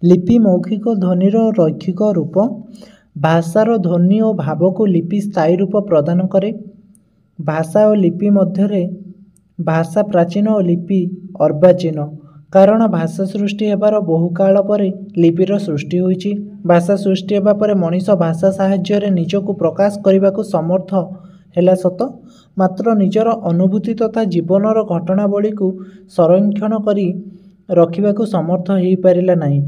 ଲିପି ମୌଖିକ ଧ୍ୱନିର ରୈଖିକ ରୂପ। ଭାଷାର ଧ୍ୱନି ଓ ଭାବକୁ ଲିପି ସ୍ଥାୟୀ ରୂପ ପ୍ରଦାନ କରେ। ଭାଷା ଓ ଲିପି ମଧ୍ୟରେ ଭାଷା ପ୍ରାଚୀନ ଓ ଲିପି ଅର୍ବାଚୀନ, କାରଣ ଭାଷା ସୃଷ୍ଟି ହେବାର ବହୁ କାଳ ପରେ ଲିପିର ସୃଷ୍ଟି ହୋଇଛି। ଭାଷା ସୃଷ୍ଟି ହେବା ପରେ ମଣିଷ ଭାଷା ସାହାଯ୍ୟରେ ନିଜକୁ ପ୍ରକାଶ କରିବାକୁ ସମର୍ଥ ହେଲା ସତ, ମାତ୍ର ନିଜର ଅନୁଭୂତି ତଥା ଜୀବନର ଘଟଣାବଳୀକୁ ସଂରକ୍ଷଣ କରି ରଖିବାକୁ ସମର୍ଥ ହୋଇପାରିଲା ନାହିଁ।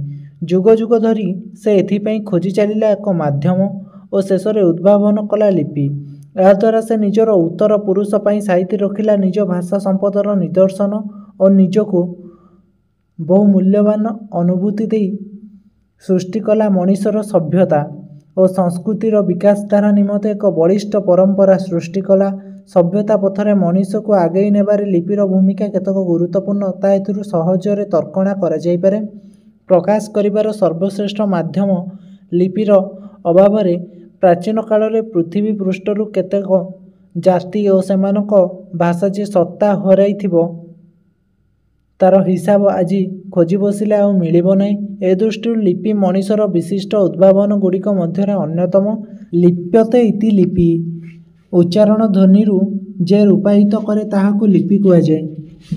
ଯୁଗ ଯୁଗ ଧରି ସେ ଏଥିପାଇଁ ଖୋଜି ଚାଲିଲା ଏକ ମାଧ୍ୟମ ଓ ଶେଷରେ ଉଦ୍ଭାବନ କଲା ଲିପି। ଏହାଦ୍ୱାରା ସେ ନିଜର ଉତ୍ତର ପୁରୁଷ ପାଇଁ ସାଇତି ରଖିଲା ନିଜ ଭାଷା ସମ୍ପଦର ନିଦର୍ଶନ ଓ ନିଜକୁ ବହୁ ମୂଲ୍ୟବାନ ଅନୁଭୂତି ଦେଇ ସୃଷ୍ଟି କଲା ମଣିଷର ସଭ୍ୟତା ଓ ସଂସ୍କୃତିର ବିକାଶ ଧାରା ନିମନ୍ତେ ଏକ ବଳିଷ୍ଠ ପରମ୍ପରା ସୃଷ୍ଟି କଲା। ସଭ୍ୟତା ପଥରେ ମଣିଷକୁ ଆଗେଇ ନେବାରେ ଲିପିର ଭୂମିକା କେତେକ ଗୁରୁତ୍ୱପୂର୍ଣ୍ଣ, ତାହା ଏଥିରୁ ସହଜରେ ତର୍କଣା କରାଯାଇପାରେ। ପ୍ରକାଶ କରିବାର ସର୍ବଶ୍ରେଷ୍ଠ ମାଧ୍ୟମ ଲିପିର ଅଭାବରେ ପ୍ରାଚୀନ କାଳରେ ପୃଥିବୀ ପୃଷ୍ଠରୁ କେତେକ ଜାତି ଓ ସେମାନଙ୍କ ଭାଷା ଯେ ସତ୍ତା ହରାଇଥିବ ତାର ହିସାବ ଆଜି ଖୋଜି ବସିଲେ ଆଉ ମିଳିବ ନାହିଁ। ଏ ଦୃଷ୍ଟିରୁ ଲିପି ମଣିଷର ବିଶିଷ୍ଟ ଉଦ୍ଭାବନ ଗୁଡ଼ିକ ମଧ୍ୟରେ ଅନ୍ୟତମ। ଲିପ୍ୟତେ ଇତି ଲିପି। ଉଚ୍ଚାରଣ ଧ୍ୱନିରୁ ଯେ ରୂପାୟିତ କରେ ତାହାକୁ ଲିପି କୁହାଯାଏ।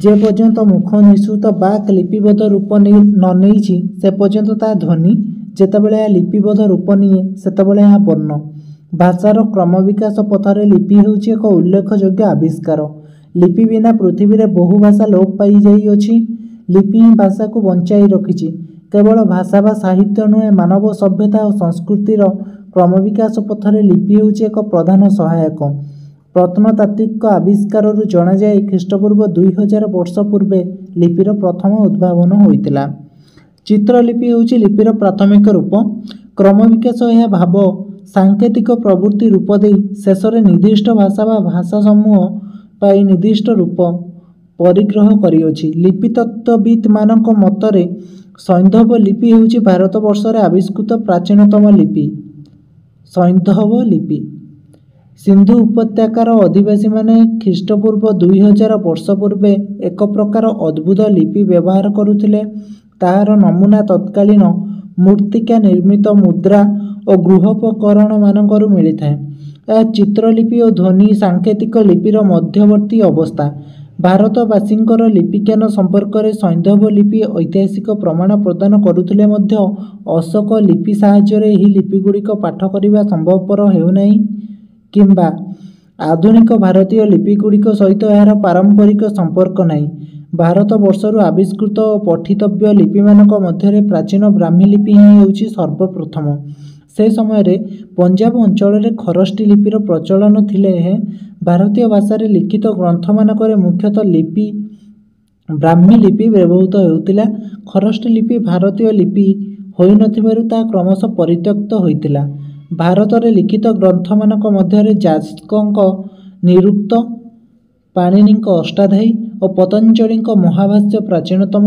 ଯେ ପର୍ଯ୍ୟନ୍ତ ମୁଖ ନିଃସୃତ ବାକ୍ ଲିପିବଦ୍ଧ ରୂପ ନ ନେଇଛି ସେ ପର୍ଯ୍ୟନ୍ତ ତାହା ଧ୍ୱନି, ଯେତେବେଳେ ଏହା ଲିପିବଦ୍ଧ ରୂପ ନିଏ ସେତେବେଳେ ଏହା ବର୍ଣ୍ଣ। ଭାଷାର କ୍ରମବିକାଶ ପଥରେ ଲିପି ହେଉଛି ଏକ ଉଲ୍ଲେଖଯୋଗ୍ୟ ଆବିଷ୍କାର। ଲିପି ବିନା ପୃଥିବୀରେ ବହୁ ଭାଷା ଲୋପ ପାଇଯାଇଅଛି। ଲିପି ହିଁ ଭାଷାକୁ ବଞ୍ଚାଇ ରଖିଛି। କେବଳ ଭାଷା ବା ସାହିତ୍ୟ ନୁହେଁ, ମାନବ ସଭ୍ୟତା ଓ ସଂସ୍କୃତିର କ୍ରମବିକାଶ ପଥରେ ଲିପି ହେଉଛି ଏକ ପ୍ରଧାନ ସହାୟକ। ପ୍ରତ୍ନତାତ୍ତ୍ୱିକ ଆବିଷ୍କାରରୁ ଜଣାଯାଏ ଖ୍ରୀଷ୍ଟପୂର୍ବ 2000 ବର୍ଷ ପୂର୍ବେ ଲିପିର ପ୍ରଥମ ଉଦ୍ଭାବନ ହୋଇଥିଲା। ଚିତ୍ରଲିପି ହେଉଛି ଲିପିର ପ୍ରାଥମିକ ରୂପ। କ୍ରମବିକାଶ ଏହା ଭାବ ସାଙ୍କେତିକ ପ୍ରବୃତ୍ତି ରୂପ ଦେଇ ଶେଷରେ ନିର୍ଦ୍ଦିଷ୍ଟ ଭାଷା ବା ଭାଷା ସମୂହ ପାଇଁ ନିର୍ଦ୍ଦିଷ୍ଟ ରୂପ ପରିଗ୍ରହ କରିଅଛି। ଲିପିତତ୍ତ୍ୱବିତ୍ ମାନଙ୍କ ମତରେ ସୈନ୍ଧବ ଲିପି ହେଉଛି ଭାରତବର୍ଷରେ ଆବିଷ୍କୃତ ପ୍ରାଚୀନତମ ଲିପି। ସୈନ୍ଧବ ଲିପି। ସିନ୍ଧୁ ଉପତ୍ୟକାର ଅଧିବାସୀମାନେ ଖ୍ରୀଷ୍ଟପୂର୍ବ 2000 ବର୍ଷ ପୂର୍ବେ ଏକ ପ୍ରକାର ଅଦ୍ଭୁତ ଲିପି ବ୍ୟବହାର କରୁଥିଲେ। ତାହାର ନମୁନା ତତ୍କାଳୀନ ମୃତ୍ତିକା ନିର୍ମିତ ମୁଦ୍ରା ଓ ଗୃହୋପକରଣମାନଙ୍କରୁ ମିଳିଥାଏ। ଏହା ଚିତ୍ରଲିପି ଓ ଧ୍ୱନି ସାଙ୍କେତିକ ଲିପିର ମଧ୍ୟବର୍ତ୍ତୀ ଅବସ୍ଥା। ଭାରତବାସୀଙ୍କର ଲିପିଜ୍ଞାନ ସମ୍ପର୍କରେ ସୈନ୍ଧବ ଲିପି ଐତିହାସିକ ପ୍ରମାଣ ପ୍ରଦାନ କରୁଥିଲେ ମଧ୍ୟ ଅଶୋକ ଲିପି ସାହାଯ୍ୟରେ ଏହି ଲିପିଗୁଡ଼ିକ ପାଠ କରିବା ସମ୍ଭବପର ହେଉନାହିଁ କିମ୍ବା ଆଧୁନିକ ଭାରତୀୟ ଲିପିଗୁଡ଼ିକ ସହିତ ଏହାର ପାରମ୍ପରିକ ସମ୍ପର୍କ ନାହିଁ। ଭାରତବର୍ଷରୁ ଆବିଷ୍କୃତ ଓ ପଠିତବ୍ୟ ଲିପିମାନଙ୍କ ମଧ୍ୟରେ ପ୍ରାଚୀନ ବ୍ରାହ୍ମୀ ଲିପି ହିଁ ହେଉଛି ସର୍ବପ୍ରଥମ। ସେ ସମୟରେ ପଞ୍ଜାବ ଅଞ୍ଚଳରେ ଖରଷ୍ଟି ଲିପିର ପ୍ରଚଳନ ଥିଲେ ହେଁ ଭାରତୀୟ ଭାଷାରେ ଲିଖିତ ଗ୍ରନ୍ଥମାନଙ୍କରେ ମୁଖ୍ୟତଃ ଲିପି ବ୍ରାହ୍ମୀ ଲିପି ବ୍ୟବହୃତ ହେଉଥିଲା। ଖରଷ୍ଟି ଲିପି ଭାରତୀୟ ଲିପି ହୋଇନଥିବାରୁ ତାହା କ୍ରମଶଃ ପରିତ୍ୟକ୍ତ ହୋଇଥିଲା। ଭାରତରେ ଲିଖିତ ଗ୍ରନ୍ଥମାନଙ୍କ ମଧ୍ୟରେ ଯାସ୍କଙ୍କ ନିରୁକ୍ତ, ପାଣିନିଙ୍କ ଅଷ୍ଟାଧ୍ୟାୟୀ ଓ ପତଞ୍ଜଳିଙ୍କ ମହାଭାଷ୍ୟ ପ୍ରାଚୀନତମ।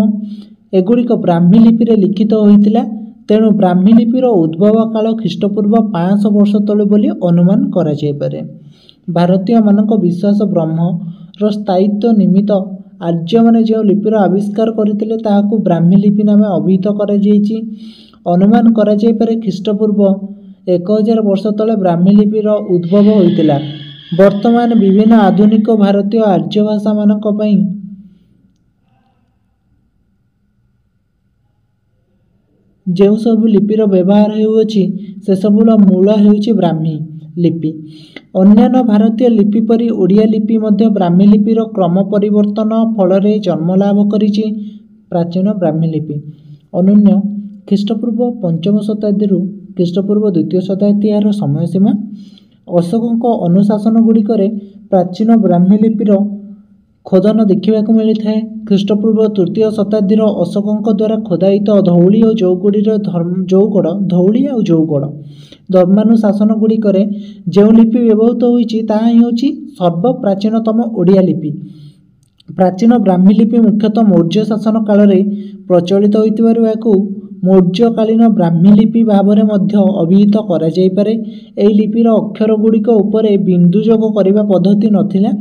ଏଗୁଡ଼ିକ ବ୍ରାହ୍ମୀ ଲିପିରେ ଲିଖିତ ହୋଇଥିଲା। ତେଣୁ ବ୍ରାହ୍ମୀ ଲିପିର ଉଦ୍ଭବ କାଳ ଖ୍ରୀଷ୍ଟପୂର୍ବ 500 ବର୍ଷ ତଳୁ ବୋଲି ଅନୁମାନ କରାଯାଇପାରେ। ଭାରତୀୟମାନଙ୍କ ବିଶ୍ୱାସ ବ୍ରହ୍ମର ସ୍ଥାୟିତ୍ୱ ନିମିତ୍ତ ଆର୍ଯ୍ୟମାନେ ଯେଉଁ ଲିପିର ଆବିଷ୍କାର କରିଥିଲେ ତାହାକୁ ବ୍ରାହ୍ମୀ ଲିପି ନାମେ ଅଭିହିତ କରାଯାଇଛି। ଅନୁମାନ କରାଯାଇପାରେ ଖ୍ରୀଷ୍ଟପୂର୍ବ 1000 ବର୍ଷ ତଳେ ବ୍ରାହ୍ମୀ ଲିପିର ଉଦ୍ଭବ ହୋଇଥିଲା। ବର୍ତ୍ତମାନ ବିଭିନ୍ନ ଆଧୁନିକ ଭାରତୀୟ ଆର୍ଯ୍ୟ ଭାଷାମାନଙ୍କ ପାଇଁ ଯେଉଁ ସବୁ ଲିପିର ବ୍ୟବହାର ହେଉଅଛି ସେସବୁର ମୂଳ ହେଉଛି ବ୍ରାହ୍ମୀ ଲିପି। ଅନ୍ୟାନ୍ୟ ଭାରତୀୟ ଲିପି ପରି ଓଡ଼ିଆ ଲିପି ମଧ୍ୟ ବ୍ରାହ୍ମୀ ଲିପିର କ୍ରମ ପରିବର୍ତ୍ତନ ଫଳରେ ଜନ୍ମ ଲାଭ କରିଛି। ପ୍ରାଚୀନ ବ୍ରାହ୍ମୀ ଲିପି ଅନନ୍ୟ ଖ୍ରୀଷ୍ଟପୂର୍ବ 5ମ ଶତାବ୍ଦୀରୁ ଖ୍ରୀଷ୍ଟପୂର୍ବ 2ୟ ଶତାବ୍ଦୀ ଏହାର ସମୟସୀମା। ଅଶୋକଙ୍କ ଅନୁଶାସନ ଗୁଡ଼ିକରେ ପ୍ରାଚୀନ ବ୍ରାହ୍ମୀ ଲିପିର ଖୋଦନ ଦେଖିବାକୁ ମିଳିଥାଏ। ଖ୍ରୀଷ୍ଟପୂର୍ବ 3ୟ ଶତାବ୍ଦୀର ଅଶୋକଙ୍କ ଦ୍ୱାରା ଖୋଦାଇତ ଧଉଳି ଓ ଜଉଗଡ଼ର ଧର୍ମାନୁଶାସନ ଗୁଡ଼ିକରେ ଯେଉଁ ଲିପି ବ୍ୟବହୃତ ହୋଇଛି ତାହା ହେଉଛି ସର୍ବପ୍ରାଚୀନତମ ଓଡ଼ିଆ ଲିପି। ପ୍ରାଚୀନ ବ୍ରାହ୍ମୀ ଲିପି ମୁଖ୍ୟତଃ ମୌର୍ଯ୍ୟ ଶାସନ କାଳରେ ପ୍ରଚଳିତ ହୋଇଥିବାରୁ ଏହାକୁ ମୌର୍ଯ୍ୟକାଳୀନ ବ୍ରାହ୍ମୀ ଲିପି ଭାବରେ ମଧ୍ୟ ଅଭିହିତ କରାଯାଇପାରେ। ଏହି ଲିପିର ଅକ୍ଷର ଗୁଡ଼ିକ ଉପରେ ବିନ୍ଦୁ ଯୋଗ କରିବା ପଦ୍ଧତି ନଥିଲା।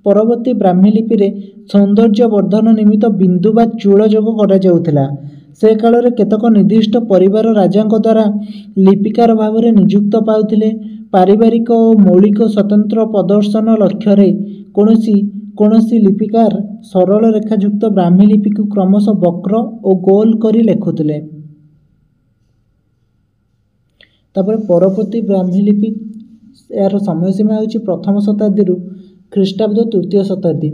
ପରବର୍ତ୍ତୀ ବ୍ରାହ୍ମୀ ଲିପିରେ ସୌନ୍ଦର୍ଯ୍ୟ ବର୍ଦ୍ଧନ ନିମିତ୍ତ ବିନ୍ଦୁ ବା ଚୂଳ ଯୋଗ କରାଯାଉଥିଲା। ସେ କାଳରେ କେତେକ ନିର୍ଦ୍ଦିଷ୍ଟ ପରିବାର ରାଜାଙ୍କ ଦ୍ୱାରା ଲିପିକାର ଭାବରେ ନିଯୁକ୍ତ ପାଉଥିଲେ। ପାରିବାରିକ ଓ ମୌଳିକ ସ୍ୱାତନ୍ତ୍ର୍ୟ ପ୍ରଦର୍ଶନ ଲକ୍ଷ୍ୟରେ କୌଣସି ଲିପିକାର ସରଳ ରେଖାଯୁକ୍ତ ବ୍ରାହ୍ମୀ ଲିପିକୁ କ୍ରମଶଃ ବକ୍ର ଓ ଗୋଲ କରି ଲେଖୁଥିଲେ। ତାପରେ ପରବର୍ତ୍ତୀ ବ୍ରାହ୍ମୀ ଲିପି ଏହାର ସମୟସୀମା ହେଉଛି 1ମ ଶତାବ୍ଦୀରୁ ଖ୍ରୀଷ୍ଟାବ୍ଦ 3ୟ ଶତାବ୍ଦୀ।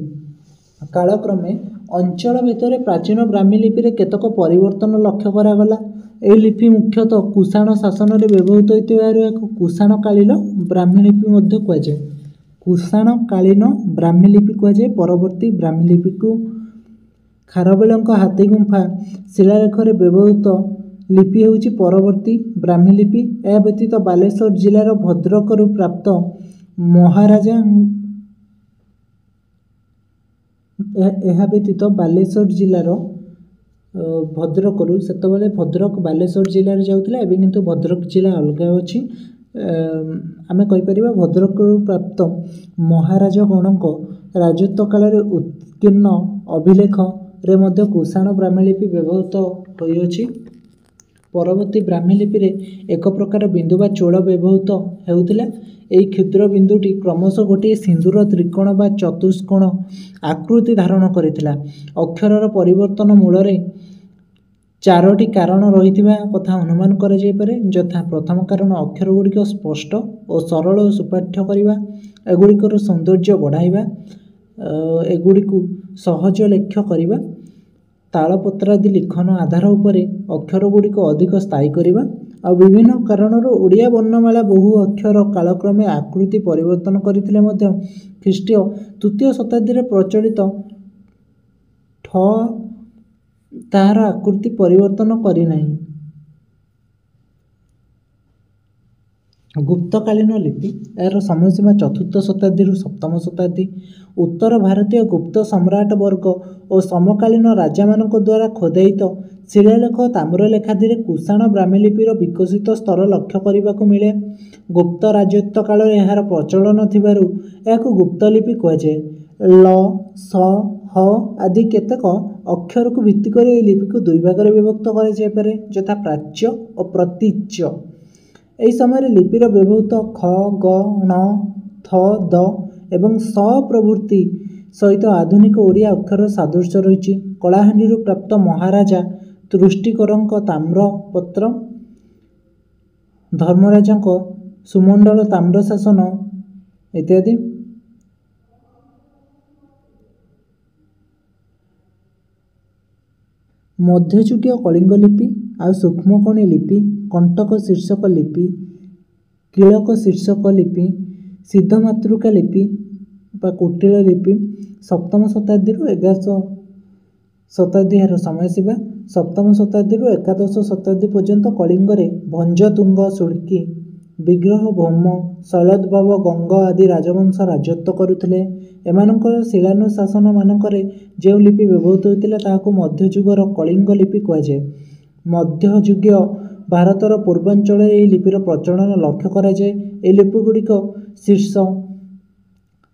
କାଳକ୍ରମେ ଅଞ୍ଚଳ ଭିତରେ ପ୍ରାଚୀନ ବ୍ରାହ୍ମୀ ଲିପିରେ କେତେକ ପରିବର୍ତ୍ତନ ଲକ୍ଷ୍ୟ କରାଗଲା। ଏହି ଲିପି ମୁଖ୍ୟତଃ କୁଷାଣ ଶାସନରେ ବ୍ୟବହୃତ ହୋଇଥିବାରୁ ଏହାକୁ କୁଷାଣକାଳୀନ ବ୍ରାହ୍ମୀ ଲିପି ମଧ୍ୟ କୁହାଯାଏ। କୁଷାଣକାଳୀନ ବ୍ରାହ୍ମୀ ଲିପି କୁହାଯାଏ। ପରବର୍ତ୍ତୀ ବ୍ରାହ୍ମୀ ଲିପିକୁ ଖାରବେଳଙ୍କ ହାତୀଗୁମ୍ଫା ଶିଳାଲେଖରେ ବ୍ୟବହୃତ ଲିପି ହେଉଛି ପରବର୍ତ୍ତୀ ବ୍ରାହ୍ମୀ ଲିପି। ଏହା ବ୍ୟତୀତ ବାଲେଶ୍ୱର ଜିଲ୍ଲାର ଭଦ୍ରକରୁ ପ୍ରାପ୍ତ ଭଦ୍ରକରୁ ସେତେବେଳେ ଭଦ୍ରକ ବାଲେଶ୍ୱର ଜିଲ୍ଲାରେ ଯାଉଥିଲା, ଏବେ କିନ୍ତୁ ଭଦ୍ରକ ଜିଲ୍ଲା ଅଲଗା ଅଛି। ଆମେ କହିପାରିବା ଭଦ୍ରକରୁ ପ୍ରାପ୍ତ ମହାରାଜଗଣଙ୍କ ରାଜତ୍ୱ କାଳରେ ଉତ୍କୀର୍ଣ୍ଣ ଅଭିଲେଖରେ ମଧ୍ୟ କୁଷାଣ ବ୍ରାହ୍ମୀ ଲିପି ବ୍ୟବହୃତ ହୋଇଅଛି। ପରବର୍ତ୍ତୀ ବ୍ରାହ୍ମୀ ଲିପିରେ ଏକ ପ୍ରକାର ବିନ୍ଦୁ ବା ଚୂଳ ବ୍ୟବହୃତ ହେଉଥିଲା। ଏହି କ୍ଷୁଦ୍ର ବିନ୍ଦୁଟି କ୍ରମଶଃ ଗୋଟିଏ ସିନ୍ଦୁର ତ୍ରିକୋଣ ବା ଚତୁଷ୍କୋଣ ଆକୃତି ଧାରଣ କରିଥିଲା। ଅକ୍ଷରର ପରିବର୍ତ୍ତନ ମୂଳରେ 4ଟି କାରଣ ରହିଥିବା କଥା ଅନୁମାନ କରାଯାଇପାରେ, ଯଥା ପ୍ରଥମ କାରଣ ଅକ୍ଷର ଗୁଡ଼ିକ ସ୍ପଷ୍ଟ ଓ ସରଳ ଓ ସୁପାଠ୍ୟ କରିବା, ଏଗୁଡ଼ିକର ସୌନ୍ଦର୍ଯ୍ୟ ବଢ଼ାଇବା, ଏଗୁଡ଼ିକୁ ସହଜଲେଖ୍ୟ କରିବା, ତାଳପତ୍ରାଦି ଲିଖନ ଆଧାର ଉପରେ ଅକ୍ଷର ଗୁଡ଼ିକ ଅଧିକ ସ୍ଥାୟୀ କରିବା। ଆଉ ବିଭିନ୍ନ କାରଣରୁ ଓଡ଼ିଆ ବର୍ଣ୍ଣମାଳା ବହୁ ଅକ୍ଷର କାଳକ୍ରମେ ଆକୃତି ପରିବର୍ତ୍ତନ କରିଥିଲେ ମଧ୍ୟ ଖ୍ରୀଷ୍ଟୀୟ 3ୟ ଶତାବ୍ଦୀରେ ପ୍ରଚଳିତ ଠ ତାହାର ଆକୃତି ପରିବର୍ତ୍ତନ କରିନାହିଁ। ଗୁପ୍ତକାଳୀନ ଲିପି ଏହାର ସମୟସୀମା 4ର୍ଥ ଶତାବ୍ଦୀରୁ 7ମ ଶତାବ୍ଦୀ। ଉତ୍ତର ଭାରତୀୟ ଗୁପ୍ତ ସମ୍ରାଟ ବର୍ଗ ଓ ସମକାଳୀନ ରାଜାମାନଙ୍କ ଦ୍ୱାରା ଖୋଦିତ ଶିଳାଲେଖ ତାମ୍ରଲେଖାଦିରେ କୁଷାଣ ବ୍ରାହ୍ମୀ ଲିପିର ବିକଶିତ ସ୍ତର ଲକ୍ଷ୍ୟ କରିବାକୁ ମିଳେ। ଗୁପ୍ତ ରାଜତ୍ୱ କାଳରେ ଏହାର ପ୍ରଚଳନ ଥିବାରୁ ଏହାକୁ ଗୁପ୍ତ ଲିପି କୁହାଯାଏ। ଲ, ସ, ହ ଆଦି କେତେକ ଅକ୍ଷରକୁ ଭିତ୍ତି କରି ଏହି ଲିପିକୁ 2 ଭାଗରେ ବିଭକ୍ତ କରାଯାଇପାରେ, ଯଥା ପ୍ରାଚ୍ୟ ଓ ପ୍ରତୀଚ୍ୟ। ଏହି ସମୟରେ ଲିପିର ବ୍ୟବହୃତ ଖ, ଗ, ଣ, ଥ, ଦ ଏବଂ ସ ପ୍ରଭୃତି ସହିତ ଆଧୁନିକ ଓଡ଼ିଆ ଅକ୍ଷରର ସାଦୃଶ୍ୟ ରହିଛି। କଳାହାଣ୍ଡିରୁ ପ୍ରାପ୍ତ ମହାରାଜା ତୃଷ୍ଟିକରଙ୍କ ତାମ୍ରପତ୍ର, ଧର୍ମରାଜାଙ୍କ ସୁମଣ୍ଡଳ ତାମ୍ରଶାସନ ଇତ୍ୟାଦି। ମଧ୍ୟଯୁଗୀୟ କଳିଙ୍ଗ ଲିପି ଆଉ ସୂକ୍ଷ୍ମକଣି ଲିପି, କଣ୍ଟକ ଶୀର୍ଷକ ଲିପି, କୀଳକ ଶୀର୍ଷକ ଲିପି, ସିଦ୍ଧମାତୃକା ଲିପି ବା କୁଟିଳ ଲିପି 7ମ ଶତାବ୍ଦୀରୁ 11ଶ ଶତାବ୍ଦୀ ଏହାର ସମୟସୀମା। 7ମ ଶତାବ୍ଦୀରୁ ଏକାଦଶ ଶତାବ୍ଦୀ ପର୍ଯ୍ୟନ୍ତ କଳିଙ୍ଗରେ ଭଞ୍ଜତୁଙ୍ଗ, ସୁଳ୍କୀ, ବିଗ୍ରହ, ଭୌମ, ଶୈଳୋଦ୍ଭବ, ଗଙ୍ଗ ଆଦି ରାଜବଂଶ ରାଜତ୍ୱ କରୁଥିଲେ। ଏମାନଙ୍କର ଶିଳାନୁଶାସନମାନଙ୍କରେ ଯେଉଁ ଲିପି ବ୍ୟବହୃତ ହୋଇଥିଲା ତାହାକୁ ମଧ୍ୟଯୁଗର କଳିଙ୍ଗ ଲିପି କୁହାଯାଏ। ମଧ୍ୟଯୁଗୀୟ ଭାରତର ପୂର୍ବାଞ୍ଚଳରେ ଏହି ଲିପିର ପ୍ରଚଳନ ଲକ୍ଷ୍ୟ କରାଯାଏ। ଏହି ଲିପିଗୁଡ଼ିକ ଶୀର୍ଷ,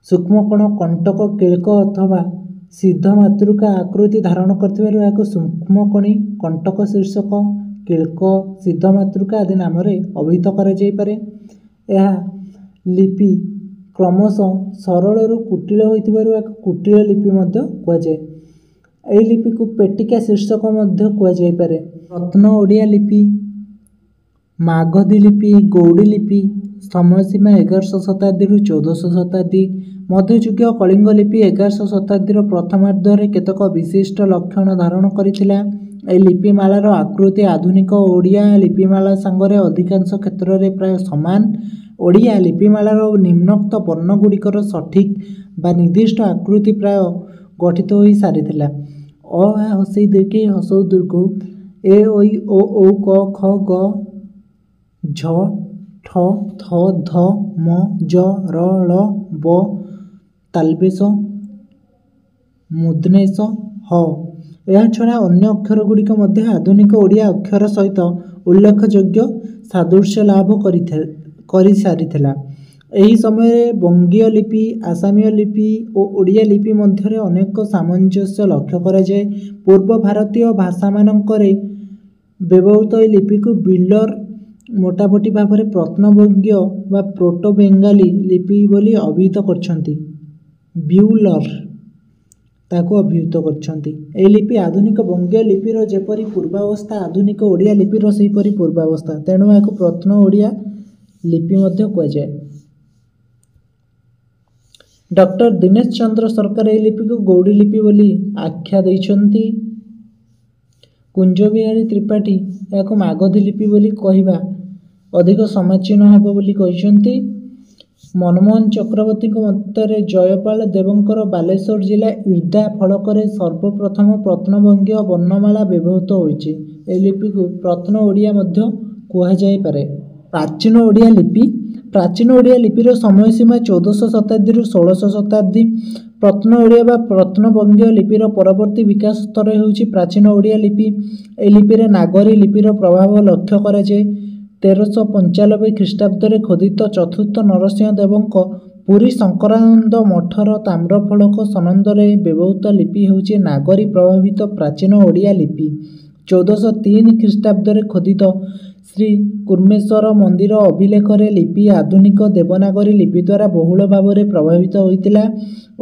ସୂକ୍ଷ୍ମକୋଣ, କଣ୍ଟକ, କିଳ୍କ ଅଥବା ସିଦ୍ଧ ମାତୃକା ଆକୃତି ଧାରଣ କରିଥିବାରୁ ଏହାକୁ ସୂକ୍ଷ୍ମକୋଣୀ, କଣ୍ଟକ ଶୀର୍ଷକ, କିଳ୍କ, ସିଦ୍ଧ ମାତୃକା ଆଦି ନାମରେ ଅଭିହିତ କରାଯାଇପାରେ। ଏହା ଲିପି କ୍ରମଶଃ ସରଳରୁ କୁଟିଳ ହୋଇଥିବାରୁ ଏହାକୁ କୁଟିଳ ଲିପି ମଧ୍ୟ କୁହାଯାଏ। ଏହି ଲିପିକୁ ପେଟିକା ଶୀର୍ଷକ ମଧ୍ୟ କୁହାଯାଇପାରେ। ରତ୍ନ ଓଡ଼ିଆ ଲିପି, ମାଗଧୀ ଲିପି, ଗୌଡ଼ ଲିପି। ସମୟସୀମା 11ଶହ ଶତାବ୍ଦୀରୁ 14ଶହ ଶତାବ୍ଦୀ। ମଧ୍ୟଯୁଗୀୟ କଳିଙ୍ଗ ଲିପି 11ଶହ ଶତାବ୍ଦୀର ପ୍ରଥମାର୍ଦ୍ଧରେ କେତେକ ବିଶିଷ୍ଟ ଲକ୍ଷଣ ଧାରଣ କରିଥିଲା। ଏହି ଲିପିମାଳାର ଆକୃତି ଆଧୁନିକ ଓଡ଼ିଆ ଲିପିମାଳା ସାଙ୍ଗରେ ଅଧିକାଂଶ କ୍ଷେତ୍ରରେ ପ୍ରାୟ ସମାନ। ଓଡ଼ିଆ ଲିପିମାଳାର ନିମ୍ନୋକ୍ତ ବର୍ଣ୍ଣଗୁଡ଼ିକର ସଠିକ୍ ବା ନିର୍ଦ୍ଦିଷ୍ଟ ଆକୃତି ପ୍ରାୟ ଗଠିତ ହୋଇ ସାରିଥିଲା। ଅ, ଆ, ହସେଇ ଦୀର୍ଘଇ ହସଉ ଦୀର୍ଘଉ, ଏ, ଐ, ଓ, ଔ, କ, ଖ, ଗ, ଝ, ଠ, ଥ, ଧ, ମ, ଜ, ର, ଳ, ବ, ତାଲବେଶ, ମୂର୍ଦ୍ଧନେଶ, ହ। ଏହାଛଡ଼ା ଅନ୍ୟ ଅକ୍ଷରଗୁଡ଼ିକ ମଧ୍ୟ ଆଧୁନିକ ଓଡ଼ିଆ ଅକ୍ଷର ସହିତ ଉଲ୍ଲେଖଯୋଗ୍ୟ ସାଦୃଶ୍ୟ ଲାଭ କରିସାରିଥିଲା। ଏହି ସମୟରେ ବଙ୍ଗୀୟ ଲିପି, ଆସାମୀୟ ଲିପି ଓ ଓଡ଼ିଆ ଲିପି ମଧ୍ୟରେ ଅନେକ ସାମଞ୍ଜସ୍ୟ ଲକ୍ଷ୍ୟ କରାଯାଏ। ପୂର୍ବ ଭାରତୀୟ ଭାଷାମାନଙ୍କରେ ବ୍ୟବହୃତ ଏହି ଲିପିକୁ ବିଉଲର ମୋଟାମୋଟି ଭାବରେ ପ୍ରତ୍ନବଙ୍ଗୀୟ ବା ପ୍ରୋଟୋ ବେଙ୍ଗାଲୀ ଲିପି ବୋଲି ଅଭିହିତ କରିଛନ୍ତି। ବିଉଲର ତାକୁ ଅଭିହିତ କରିଛନ୍ତି। ଏହି ଲିପି ଆଧୁନିକ ବଙ୍ଗୀୟ ଲିପିର ଯେପରି ପୂର୍ବାବସ୍ଥା, ଆଧୁନିକ ଓଡ଼ିଆ ଲିପିର ସେହିପରି ପୂର୍ବାବସ୍ଥା, ତେଣୁ ଏହାକୁ ପ୍ରତ୍ନ ଓଡ଼ିଆ ଲିପି ମଧ୍ୟ କୁହାଯାଏ। ଡକ୍ଟର ଦୀନେଶ ଚନ୍ଦ୍ର ସରକାର ଏହି ଲିପିକୁ ଗୌଡ଼ ଲିପି ବୋଲି ଆଖ୍ୟା ଦେଇଛନ୍ତି। କୁଞ୍ଜବିହାରୀ ତ୍ରିପାଠୀ ଏହାକୁ ମାଗଧୀ ଲିପି ବୋଲି କହିବା ଅଧିକ ସମାଚୀନ ହେବ ବୋଲି କହିଛନ୍ତି। ମନମୋହନ ଚକ୍ରବର୍ତ୍ତୀଙ୍କ ମତରେ ଜୟପାଳ ଦେବଙ୍କର ବାଲେଶ୍ୱର ଜିଲ୍ଲା ଇର୍ଦ୍ଦା ଫଳକରେ ସର୍ବପ୍ରଥମ ପ୍ରତ୍ନବଙ୍ଗୀୟ ବର୍ଣ୍ଣମାଳା ବ୍ୟବହୃତ ହୋଇଛି। ଏହି ଲିପିକୁ ପ୍ରତ୍ନ ଓଡ଼ିଆ ମଧ୍ୟ କୁହାଯାଇପାରେ। ପ୍ରାଚୀନ ଓଡ଼ିଆ ଲିପି। ପ୍ରାଚୀନ ଓଡ଼ିଆ ଲିପିର ସମୟସୀମା 14ଶହ ଶତାବ୍ଦୀରୁ 16ଶହ ଶତାବ୍ଦୀ। ପ୍ରତ୍ନ ଓଡ଼ିଆ ବା ପ୍ରତ୍ନବଙ୍ଗୀୟ ଲିପିର ପରବର୍ତ୍ତୀ ବିକାଶ ସ୍ତର ହେଉଛି ପ୍ରାଚୀନ ଓଡ଼ିଆ ଲିପି। ଏହି ଲିପିରେ ନାଗରୀ ଲିପିର ପ୍ରଭାବ ଲକ୍ଷ୍ୟ କରାଯାଏ। 1395 ଖ୍ରୀଷ୍ଟାବ୍ଦରେ ଖୋଦିତ ଚତୁର୍ଥ ନରସିଂହ ଦେବଙ୍କ ପୁରୀ ଶଙ୍କରାନନ୍ଦ ମଠର ତାମ୍ରଫଳକ ସନନ୍ଦରେ ବ୍ୟବହୃତ ଲିପି ହେଉଛି ନାଗରୀ ପ୍ରଭାବିତ ପ୍ରାଚୀନ ଓଡ଼ିଆ ଲିପି। 1403 ଖ୍ରୀଷ୍ଟାବ୍ଦରେ ଖୋଦିତ ଶ୍ରୀ କୁର୍ମେଶ୍ୱର ମନ୍ଦିର ଅଭିଲେଖରେ ଲିପି ଆଧୁନିକ ଦେବନାଗରୀ ଲିପି ଦ୍ୱାରା ବହୁଳ ଭାବରେ ପ୍ରଭାବିତ ହୋଇଥିଲା।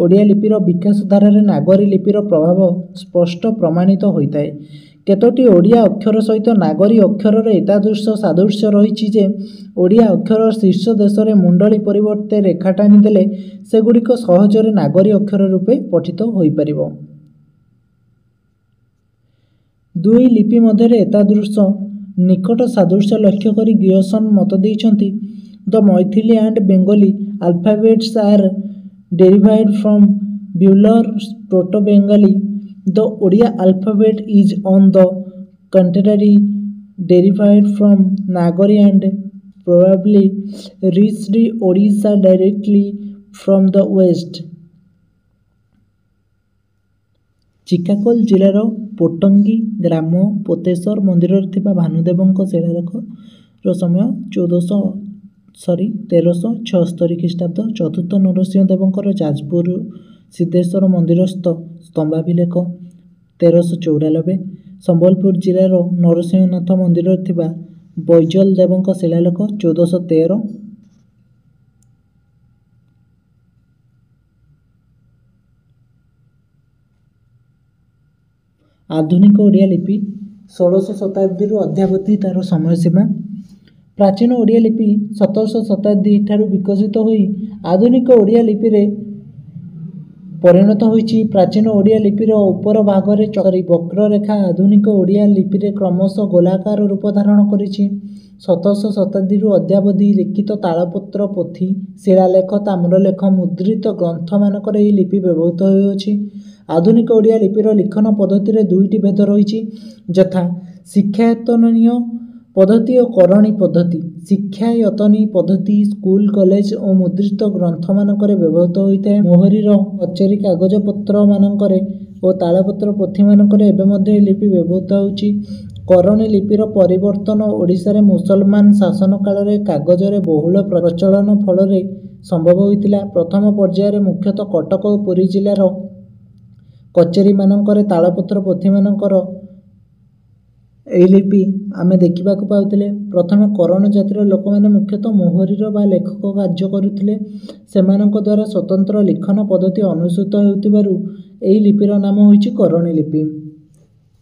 ଓଡ଼ିଆ ଲିପିର ବିକାଶ ଧାରାରେ ନାଗରୀ ଲିପିର ପ୍ରଭାବ ସ୍ପଷ୍ଟ ପ୍ରମାଣିତ ହୋଇଥାଏ। କେତୋଟି ଓଡ଼ିଆ ଅକ୍ଷର ସହିତ ନାଗରୀ ଅକ୍ଷରର ଏତାଦୃଶ ସାଦୃଶ୍ୟ ରହିଛି ଯେ ଓଡ଼ିଆ ଅକ୍ଷରର ଶୀର୍ଷ ଦେଶରେ ମୁଣ୍ଡଳି ପରିବର୍ତ୍ତେ ରେଖା ଟାଣିଦେଲେ ସେଗୁଡ଼ିକ ସହଜରେ ନାଗରୀ ଅକ୍ଷର ରୂପେ ପଠିତ ହୋଇପାରିବ। ଦୁଇ ଲିପି ମଧ୍ୟରେ ଏତାଦୃଶ ନିକଟ ସାଦୃଶ୍ୟ ଲକ୍ଷ୍ୟ କରି ଗ୍ରିୟର୍ସନ ମତ ଦେଇଛନ୍ତି, the Maithili and Bengali alphabets are derived from Buhler's proto Bengali. The Odia alphabet is on the contrary derived from Nagari and probably reached Odisha directly from the west. ଚିକାଗୋଲ ଜିଲ୍ଲାର ପୋଟଙ୍ଗୀ ଗ୍ରାମ ପୋତେଶ୍ୱର ମନ୍ଦିରରେ ଥିବା ଭାନୁଦେବଙ୍କ ଶିଳାଲେଖର ସମୟ 1376 ଖ୍ରୀଷ୍ଟାବ୍ଦ। ଚତୁର୍ଥ ନରସିଂହ ଦେବଙ୍କର ଯାଜପୁର ସିଦ୍ଧେଶ୍ୱର ମନ୍ଦିରସ୍ଥ ସ୍ତମ୍ଭାଭିଲେଖ 1394। ସମ୍ବଲପୁର ଜିଲ୍ଲାର ନରସିଂହନାଥ ମନ୍ଦିରରେ ଥିବା ବୈଜଲ ଦେବଙ୍କ ଶିଳାଲେଖ 1413। ଆଧୁନିକ ଓଡ଼ିଆ ଲିପି 16ଶହ ଶତାବ୍ଦୀରୁ ଅଦ୍ୟାବଧି ତାର ସମୟସୀମା। ପ୍ରାଚୀନ ଓଡ଼ିଆ ଲିପି 17ଶହ ଶତାବ୍ଦୀ ଠାରୁ ବିକଶିତ ହୋଇ ଆଧୁନିକ ଓଡ଼ିଆ ଲିପିରେ ପରିଣତ ହୋଇଛି। ପ୍ରାଚୀନ ଓଡ଼ିଆ ଲିପିର ଉପର ଭାଗରେ ବକ୍ରରେଖା ଆଧୁନିକ ଓଡ଼ିଆ ଲିପିରେ କ୍ରମଶଃ ଗୋଲାକାର ରୂପ ଧାରଣ କରିଛି। 17ଶହ ଶତାବ୍ଦୀରୁ ଅଦ୍ୟାବଧି ଲିଖିତ ତାଳପତ୍ର ପୋଥି, ଶିଳାଲେଖ, ତାମ୍ରଲେଖ, ମୁଦ୍ରିତ ଗ୍ରନ୍ଥମାନଙ୍କରେ ଏହି ଲିପି ବ୍ୟବହୃତ ହେଉଅଛି। ଆଧୁନିକ ଓଡ଼ିଆ ଲିପିର ଲିଖନ ପଦ୍ଧତିରେ ଦୁଇଟି ଭେଦ ରହିଛି, ଯଥା ଶିକ୍ଷାୟତନୀୟ ପଦ୍ଧତି ଓ କରଣୀ ପଦ୍ଧତି। ଶିକ୍ଷାୟତନୀ ପଦ୍ଧତି ସ୍କୁଲ, କଲେଜ ଓ ମୁଦ୍ରିତ ଗ୍ରନ୍ଥମାନଙ୍କରେ ବ୍ୟବହୃତ ହୋଇଥାଏ। ମୋହରିର କଚେରୀ କାଗଜପତ୍ରମାନଙ୍କରେ ଓ ତାଳପତ୍ର ପୋଥିମାନଙ୍କରେ ଏବେ ମଧ୍ୟ ଏହି ଲିପି ବ୍ୟବହୃତ ହେଉଛି। କରଣୀ ଲିପିର ପରିବର୍ତ୍ତନ ଓଡ଼ିଶାରେ ମୁସଲମାନ ଶାସନ କାଳରେ କାଗଜରେ ବହୁଳ ପ୍ରଚଳନ ଫଳରେ ସମ୍ଭବ ହୋଇଥିଲା। ପ୍ରଥମ ପର୍ଯ୍ୟାୟରେ ମୁଖ୍ୟତଃ କଟକ ଓ ପୁରୀ ଜିଲ୍ଲାର କଚେରୀମାନଙ୍କରେ ତାଳପତ୍ର ପୋଥିମାନଙ୍କର ଏହି ଲିପି ଆମେ ଦେଖିବାକୁ ପାଉଥିଲେ। ପ୍ରଥମେ କରଣ ଜାତିର ଲୋକମାନେ ମୁଖ୍ୟତଃ ମୋହରିର ବା ଲେଖକ କାର୍ଯ୍ୟ କରୁଥିଲେ। ସେମାନଙ୍କ ଦ୍ୱାରା ସ୍ୱତନ୍ତ୍ର ଲିଖନ ପଦ୍ଧତି ଅନୁସୃତ ହେଉଥିବାରୁ ଏହି ଲିପିର ନାମ ହୋଇଛି କରଣୀ ଲିପି।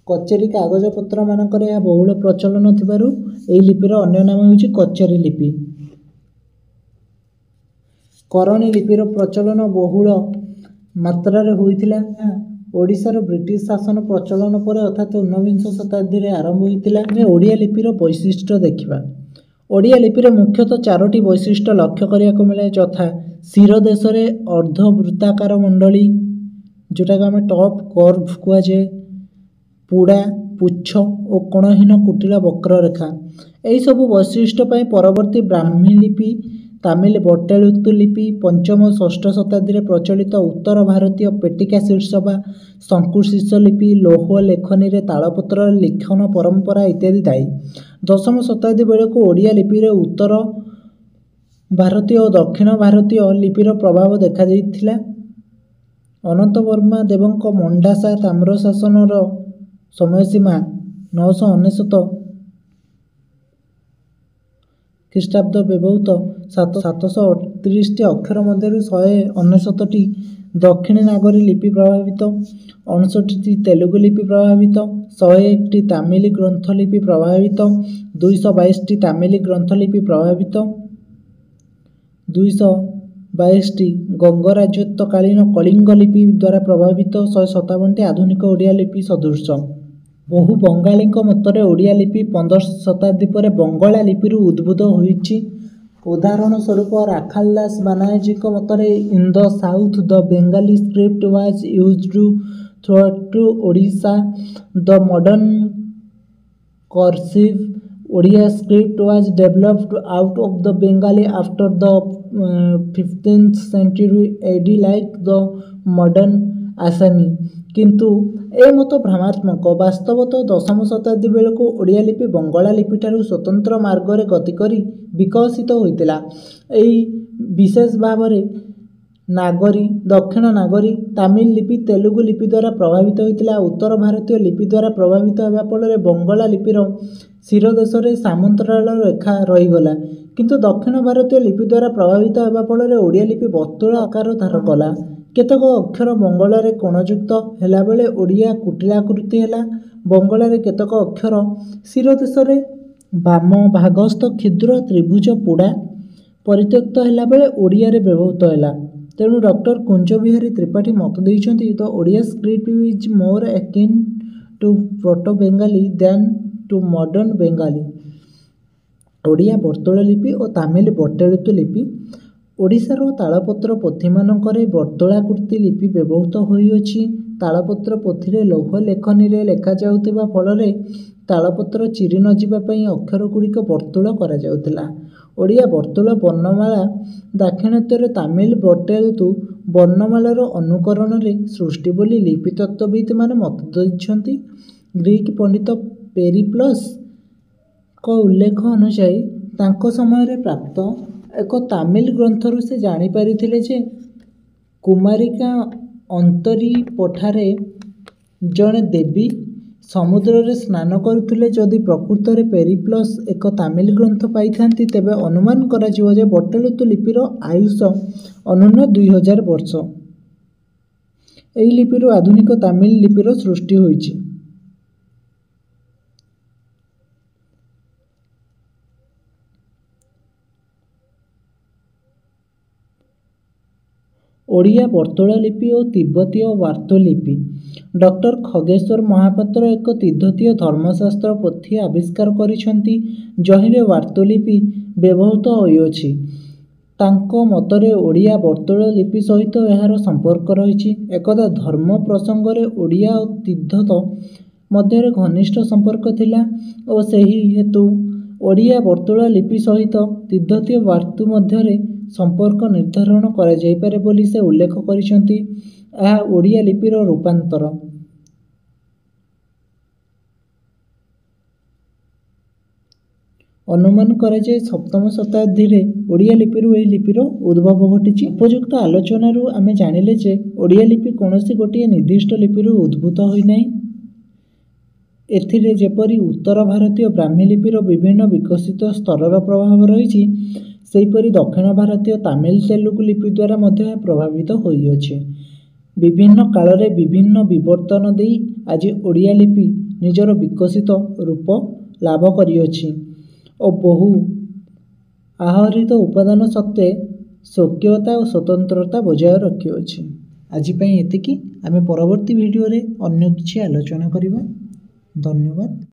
କଚେରୀ କାଗଜପତ୍ରମାନଙ୍କରେ ଏହା ବହୁଳ ପ୍ରଚଳନ ଥିବାରୁ ଏହି ଲିପିର ଅନ୍ୟ ନାମ ହେଉଛି କଚେରୀ ଲିପି। କରଣୀ ଲିପିର ପ୍ରଚଳନ ବହୁଳ ମାତ୍ରାରେ ହୋଇଥିଲା। ଓଡ଼ିଶାର ବ୍ରିଟିଶ ଶାସନ ପ୍ରଚଳନ ପରେ ଅର୍ଥାତ୍ ଊନବିଂଶ ଶତାବ୍ଦୀରେ ଆରମ୍ଭ ହୋଇଥିଲା। ଆମେ ଓଡ଼ିଆ ଲିପିର ବୈଶିଷ୍ଟ୍ୟ ଦେଖିବା। ଓଡ଼ିଆ ଲିପିରେ ମୁଖ୍ୟତଃ 4ଟି ବୈଶିଷ୍ଟ୍ୟ ଲକ୍ଷ୍ୟ କରିବାକୁ ମିଳେ, ଯଥା ଶିରଦେଶରେ ଅର୍ଦ୍ଧବୃତ୍ତାକାର ମଣ୍ଡଳୀ, ଯେଉଁଟାକୁ ଆମେ ଟପ୍ କର୍ଭ କୁହାଯାଏ, ପୁଡ଼ା, ପୁଚ୍ଛ ଓ କୋଣହୀନ କୁଟିଳ ବକ୍ରରେଖା। ଏହିସବୁ ବୈଶିଷ୍ଟ୍ୟ ପାଇଁ ପରବର୍ତ୍ତୀ ବ୍ରାହ୍ମୀ ଲିପି, ତାମିଲ ବଟେଳୁତୁ ଲିପି, ପଞ୍ଚମ ଓ ଷଷ୍ଠ ଶତାବ୍ଦୀରେ ପ୍ରଚଳିତ ଉତ୍ତର ଭାରତୀୟ ପେଟିକା ଶୀର୍ଷ ବା ଶଙ୍କୁ ଶୀର୍ଷ ଲିପି, ଲୌହ ଲେଖନୀରେ ତାଳପତ୍ରର ଲିଖନ ପରମ୍ପରା ଇତ୍ୟାଦି ଦାୟୀ। ଦଶମ ଶତାବ୍ଦୀ ବେଳକୁ ଓଡ଼ିଆ ଲିପିରେ ଉତ୍ତର ଭାରତୀୟ ଓ ଦକ୍ଷିଣ ଭାରତୀୟ ଲିପିର ପ୍ରଭାବ ଦେଖାଯାଇଥିଲା। ଅନନ୍ତବର୍ମା ଦେବଙ୍କ ମଣ୍ଡାସା ତାମ୍ରଶାସନର ସମୟସୀମା 999 ଖ୍ରୀଷ୍ଟାବ୍ଦ ବ୍ୟବହୃତ 738ଟି ଅକ୍ଷର ମଧ୍ୟରୁ 199ଟି ଦକ୍ଷିଣୀ ନାଗରୀ ଲିପି ପ୍ରଭାବିତ, 59ଟି ତେଲୁଗୁ ଲିପି ପ୍ରଭାବିତ, 101ଟି ତାମିଲ ଗ୍ରନ୍ଥଲିପି ପ୍ରଭାବିତ, 222ଟି ତାମିଲ ଗ୍ରନ୍ଥଲିପି ପ୍ରଭାବିତ, 222ଟି ଗଙ୍ଗ ରାଜତ୍ୱକାଳୀନ କଳିଙ୍ଗ ଲିପି ଦ୍ୱାରା ପ୍ରଭାବିତ, 157ଟି ଆଧୁନିକ ଓଡ଼ିଆ ଲିପି ସଦୃଶ। ବହୁ ବଙ୍ଗାଳୀଙ୍କ ମତରେ ଓଡ଼ିଆ ଲିପି 15ଶ ଶତାବ୍ଦୀ ପରେ ବଙ୍ଗଳା ଲିପିରୁ ଉଦ୍ଭୂତ ହୋଇଛି। ଉଦାହରଣ ସ୍ୱରୂପ ରାଖାଲଦାସ ବାନାର୍ଜୀଙ୍କ ମତରେ in the south the Bengali script was used throughout Odisha. The modern cursive Odia script was developed out of the Bengali after the 15th century AD like the modern Assamese. କିନ୍ତୁ ଏ ମତ ଭ୍ରମାତ୍ମକ। ବାସ୍ତବତଃ ଦଶମ ଶତାବ୍ଦୀ ବେଳକୁ ଓଡ଼ିଆ ଲିପି ବଙ୍ଗଳା ଲିପିଠାରୁ ସ୍ୱତନ୍ତ୍ର ମାର୍ଗରେ ଗତି କରି ବିକଶିତ ହୋଇଥିଲା। ଏହି ବିଶେଷ ଭାବରେ ନାଗରୀ, ଦକ୍ଷିଣ ନାଗରୀ, ତାମିଲ ଲିପି ତେଲୁଗୁ ଲିପି ଦ୍ୱାରା ପ୍ରଭାବିତ ହୋଇଥିଲା। ଉତ୍ତର ଭାରତୀୟ ଲିପି ଦ୍ୱାରା ପ୍ରଭାବିତ ହେବା ଫଳରେ ବଙ୍ଗଳା ଲିପିର ଶିରଦେଶରେ ସାମନ୍ତରାଳ ରେଖା ରହିଗଲା। କିନ୍ତୁ ଦକ୍ଷିଣ ଭାରତୀୟ ଲିପି ଦ୍ୱାରା ପ୍ରଭାବିତ ହେବା ଫଳରେ ଓଡ଼ିଆ ଲିପି ବର୍ତ୍ତୁଳ ଆକାର ଧାରଣ କଲା। କେତେକ ଅକ୍ଷର ବଙ୍ଗଳାରେ କୋଣଯୁକ୍ତ ହେଲାବେଳେ ଓଡ଼ିଆ କୁଟିଳାକୃତି ହେଲା। ବଙ୍ଗଳାରେ କେତେକ ଅକ୍ଷର ଶିରଦେଶରେ ବାମ ଭାଗସ୍ଥ କ୍ଷୁଦ୍ର ତ୍ରିଭୁଜ ପୁଡ଼ା ପରିତ୍ୟକ୍ତ ହେଲାବେଳେ ଓଡ଼ିଆରେ ବ୍ୟବହୃତ ହେଲା। ତେଣୁ ଡକ୍ଟର କୁଞ୍ଜ ବିହାରୀ ତ୍ରିପାଠୀ ମତ ଦେଇଛନ୍ତି, the Odia script is more akin to proto Bengali than to modern Bengali. Odia ବର୍ତ୍ତୁଳ ଲିପି ଓ ତାମିଲ ବଟେଳୁତୁ ଲିପି। ଓଡ଼ିଶାର ତାଳପତ୍ର ପୋଥିମାନଙ୍କରେ ବର୍ତ୍ତୁଳାକୃତି ଲିପି ବ୍ୟବହୃତ ହୋଇଅଛି। ତାଳପତ୍ର ପୋଥିରେ ଲୌହ ଲେଖନୀରେ ଲେଖାଯାଉଥିବା ଫଳରେ ତାଳପତ୍ର ଚିରି ନ ଯିବା ପାଇଁ ଅକ୍ଷରଗୁଡ଼ିକ ବର୍ତ୍ତୁଳ କରାଯାଉଥିଲା। ଓଡ଼ିଆ ବର୍ତ୍ତୁଳ ବର୍ଣ୍ଣମାଳା ଦାକ୍ଷିଣାତ୍ୟର ତାମିଲ ବଟେଳୁତୁ ବର୍ଣ୍ଣମାଳାର ଅନୁକରଣରେ ସୃଷ୍ଟି ବୋଲି ଲିପିତତ୍ତ୍ୱବିତ୍ମାନେ ମତ ଦେଇଛନ୍ତି। ଗ୍ରୀକ୍ ପଣ୍ଡିତ ପେରିପ୍ଲସ୍ଙ୍କ ଉଲ୍ଲେଖ ଅନୁଯାୟୀ ତାଙ୍କ ସମୟରେ ପ୍ରାପ୍ତ ଏକ ତାମିଲ ଗ୍ରନ୍ଥରୁ ସେ ଜାଣିପାରିଥିଲେ ଯେ କୁମାରିକା ଅନ୍ତରୀପଠାରେ ଜଣେ ଦେବୀ ସମୁଦ୍ରରେ ସ୍ନାନ କରୁଥିଲେ। ଯଦି ପ୍ରକୃତରେ ପେରିପ୍ଲସ୍ ଏକ ତାମିଲ ଗ୍ରନ୍ଥ ପାଇଥାନ୍ତି, ତେବେ ଅନୁମାନ କରାଯିବ ଯେ ବଟେଳୁତୁ ଲିପିର ଆୟୁଷ ଅନୂନ୍ୟ 2000 ବର୍ଷ। ଏହି ଲିପିରୁ ଆଧୁନିକ ତାମିଲ ଲିପିର ସୃଷ୍ଟି ହୋଇଛି। ଓଡ଼ିଆ ବର୍ତ୍ତୁଳ ଲିପି ଓ ତିବ୍ବତୀୟ ବାର୍ତ୍ତୁଲିପି। ଡକ୍ଟର ଖଗେଶ୍ୱର ମହାପାତ୍ର ଏକ ତିବ୍ବତୀୟ ଧର୍ମଶାସ୍ତ୍ର ପୋଥି ଆବିଷ୍କାର କରିଛନ୍ତି, ଯହିଁରେ ବାର୍ତ୍ତୁଲିପି ବ୍ୟବହୃତ ହୋଇଅଛି। ତାଙ୍କ ମତରେ ଓଡ଼ିଆ ବର୍ତ୍ତୁଳ ଲିପି ସହିତ ଏହାର ସମ୍ପର୍କ ରହିଛି। ଏକଦା ଧର୍ମ ପ୍ରସଙ୍ଗରେ ଓଡ଼ିଆ ଓ ତିବ୍ବତ ମଧ୍ୟରେ ଘନିଷ୍ଠ ସମ୍ପର୍କ ଥିଲା ଓ ସେହି ହେତୁ ଓଡ଼ିଆ ବର୍ତ୍ତୁଳ ଲିପି ସହିତ ତିବ୍ଦତୀୟ ବାର୍ତ୍ତୁ ମଧ୍ୟରେ ସମ୍ପର୍କ ନିର୍ଦ୍ଧାରଣ କରାଯାଇପାରେ ବୋଲି ସେ ଉଲ୍ଲେଖ କରିଛନ୍ତି। ଏହା ଓଡ଼ିଆ ଲିପିର ରୂପାନ୍ତର। ଅନୁମାନ କରାଯାଏ ସପ୍ତମ ଶତାବ୍ଦୀରେ ଓଡ଼ିଆ ଲିପିରୁ ଏହି ଲିପିର ଉଦ୍ଭବ ଘଟିଛି। ଉପଯୁକ୍ତ ଆଲୋଚନାରୁ ଆମେ ଜାଣିଲେ ଯେ ଓଡ଼ିଆ ଲିପି କୌଣସି ଗୋଟିଏ ନିର୍ଦ୍ଦିଷ୍ଟ ଲିପିରୁ ଉଦ୍ଭୂତ ହୋଇନାହିଁ। ଏଥିରେ ଯେପରି ଉତ୍ତର ଭାରତୀୟ ବ୍ରାହ୍ମୀ ଲିପିର ବିଭିନ୍ନ ବିକଶିତ ସ୍ତରର ପ୍ରଭାବ ରହିଛି, ସେହିପରି ଦକ୍ଷିଣ ଭାରତୀୟ ତାମିଲ ତେଲୁଗୁ ଲିପି ଦ୍ୱାରା ମଧ୍ୟ ଏହା ପ୍ରଭାବିତ ହୋଇଅଛି। ବିଭିନ୍ନ କାଳରେ ବିଭିନ୍ନ ବିବର୍ତ୍ତନ ଦେଇ ଆଜି ଓଡ଼ିଆ ଲିପି ନିଜର ବିକଶିତ ରୂପ ଲାଭ କରିଅଛି ଓ ବହୁ ଆହରିତ ଉପାଦାନ ସତ୍ତ୍ୱେ ସ୍ୱକୀୟତା ଓ ସ୍ୱତନ୍ତ୍ରତା ବଜାୟ ରଖିଅଛି। ଆଜି ପାଇଁ ଏତିକି। ଆମେ ପରବର୍ତ୍ତୀ ଭିଡ଼ିଓରେ ଅନ୍ୟ କିଛି ଆଲୋଚନା କରିବା। ଧନ୍ୟବାଦ।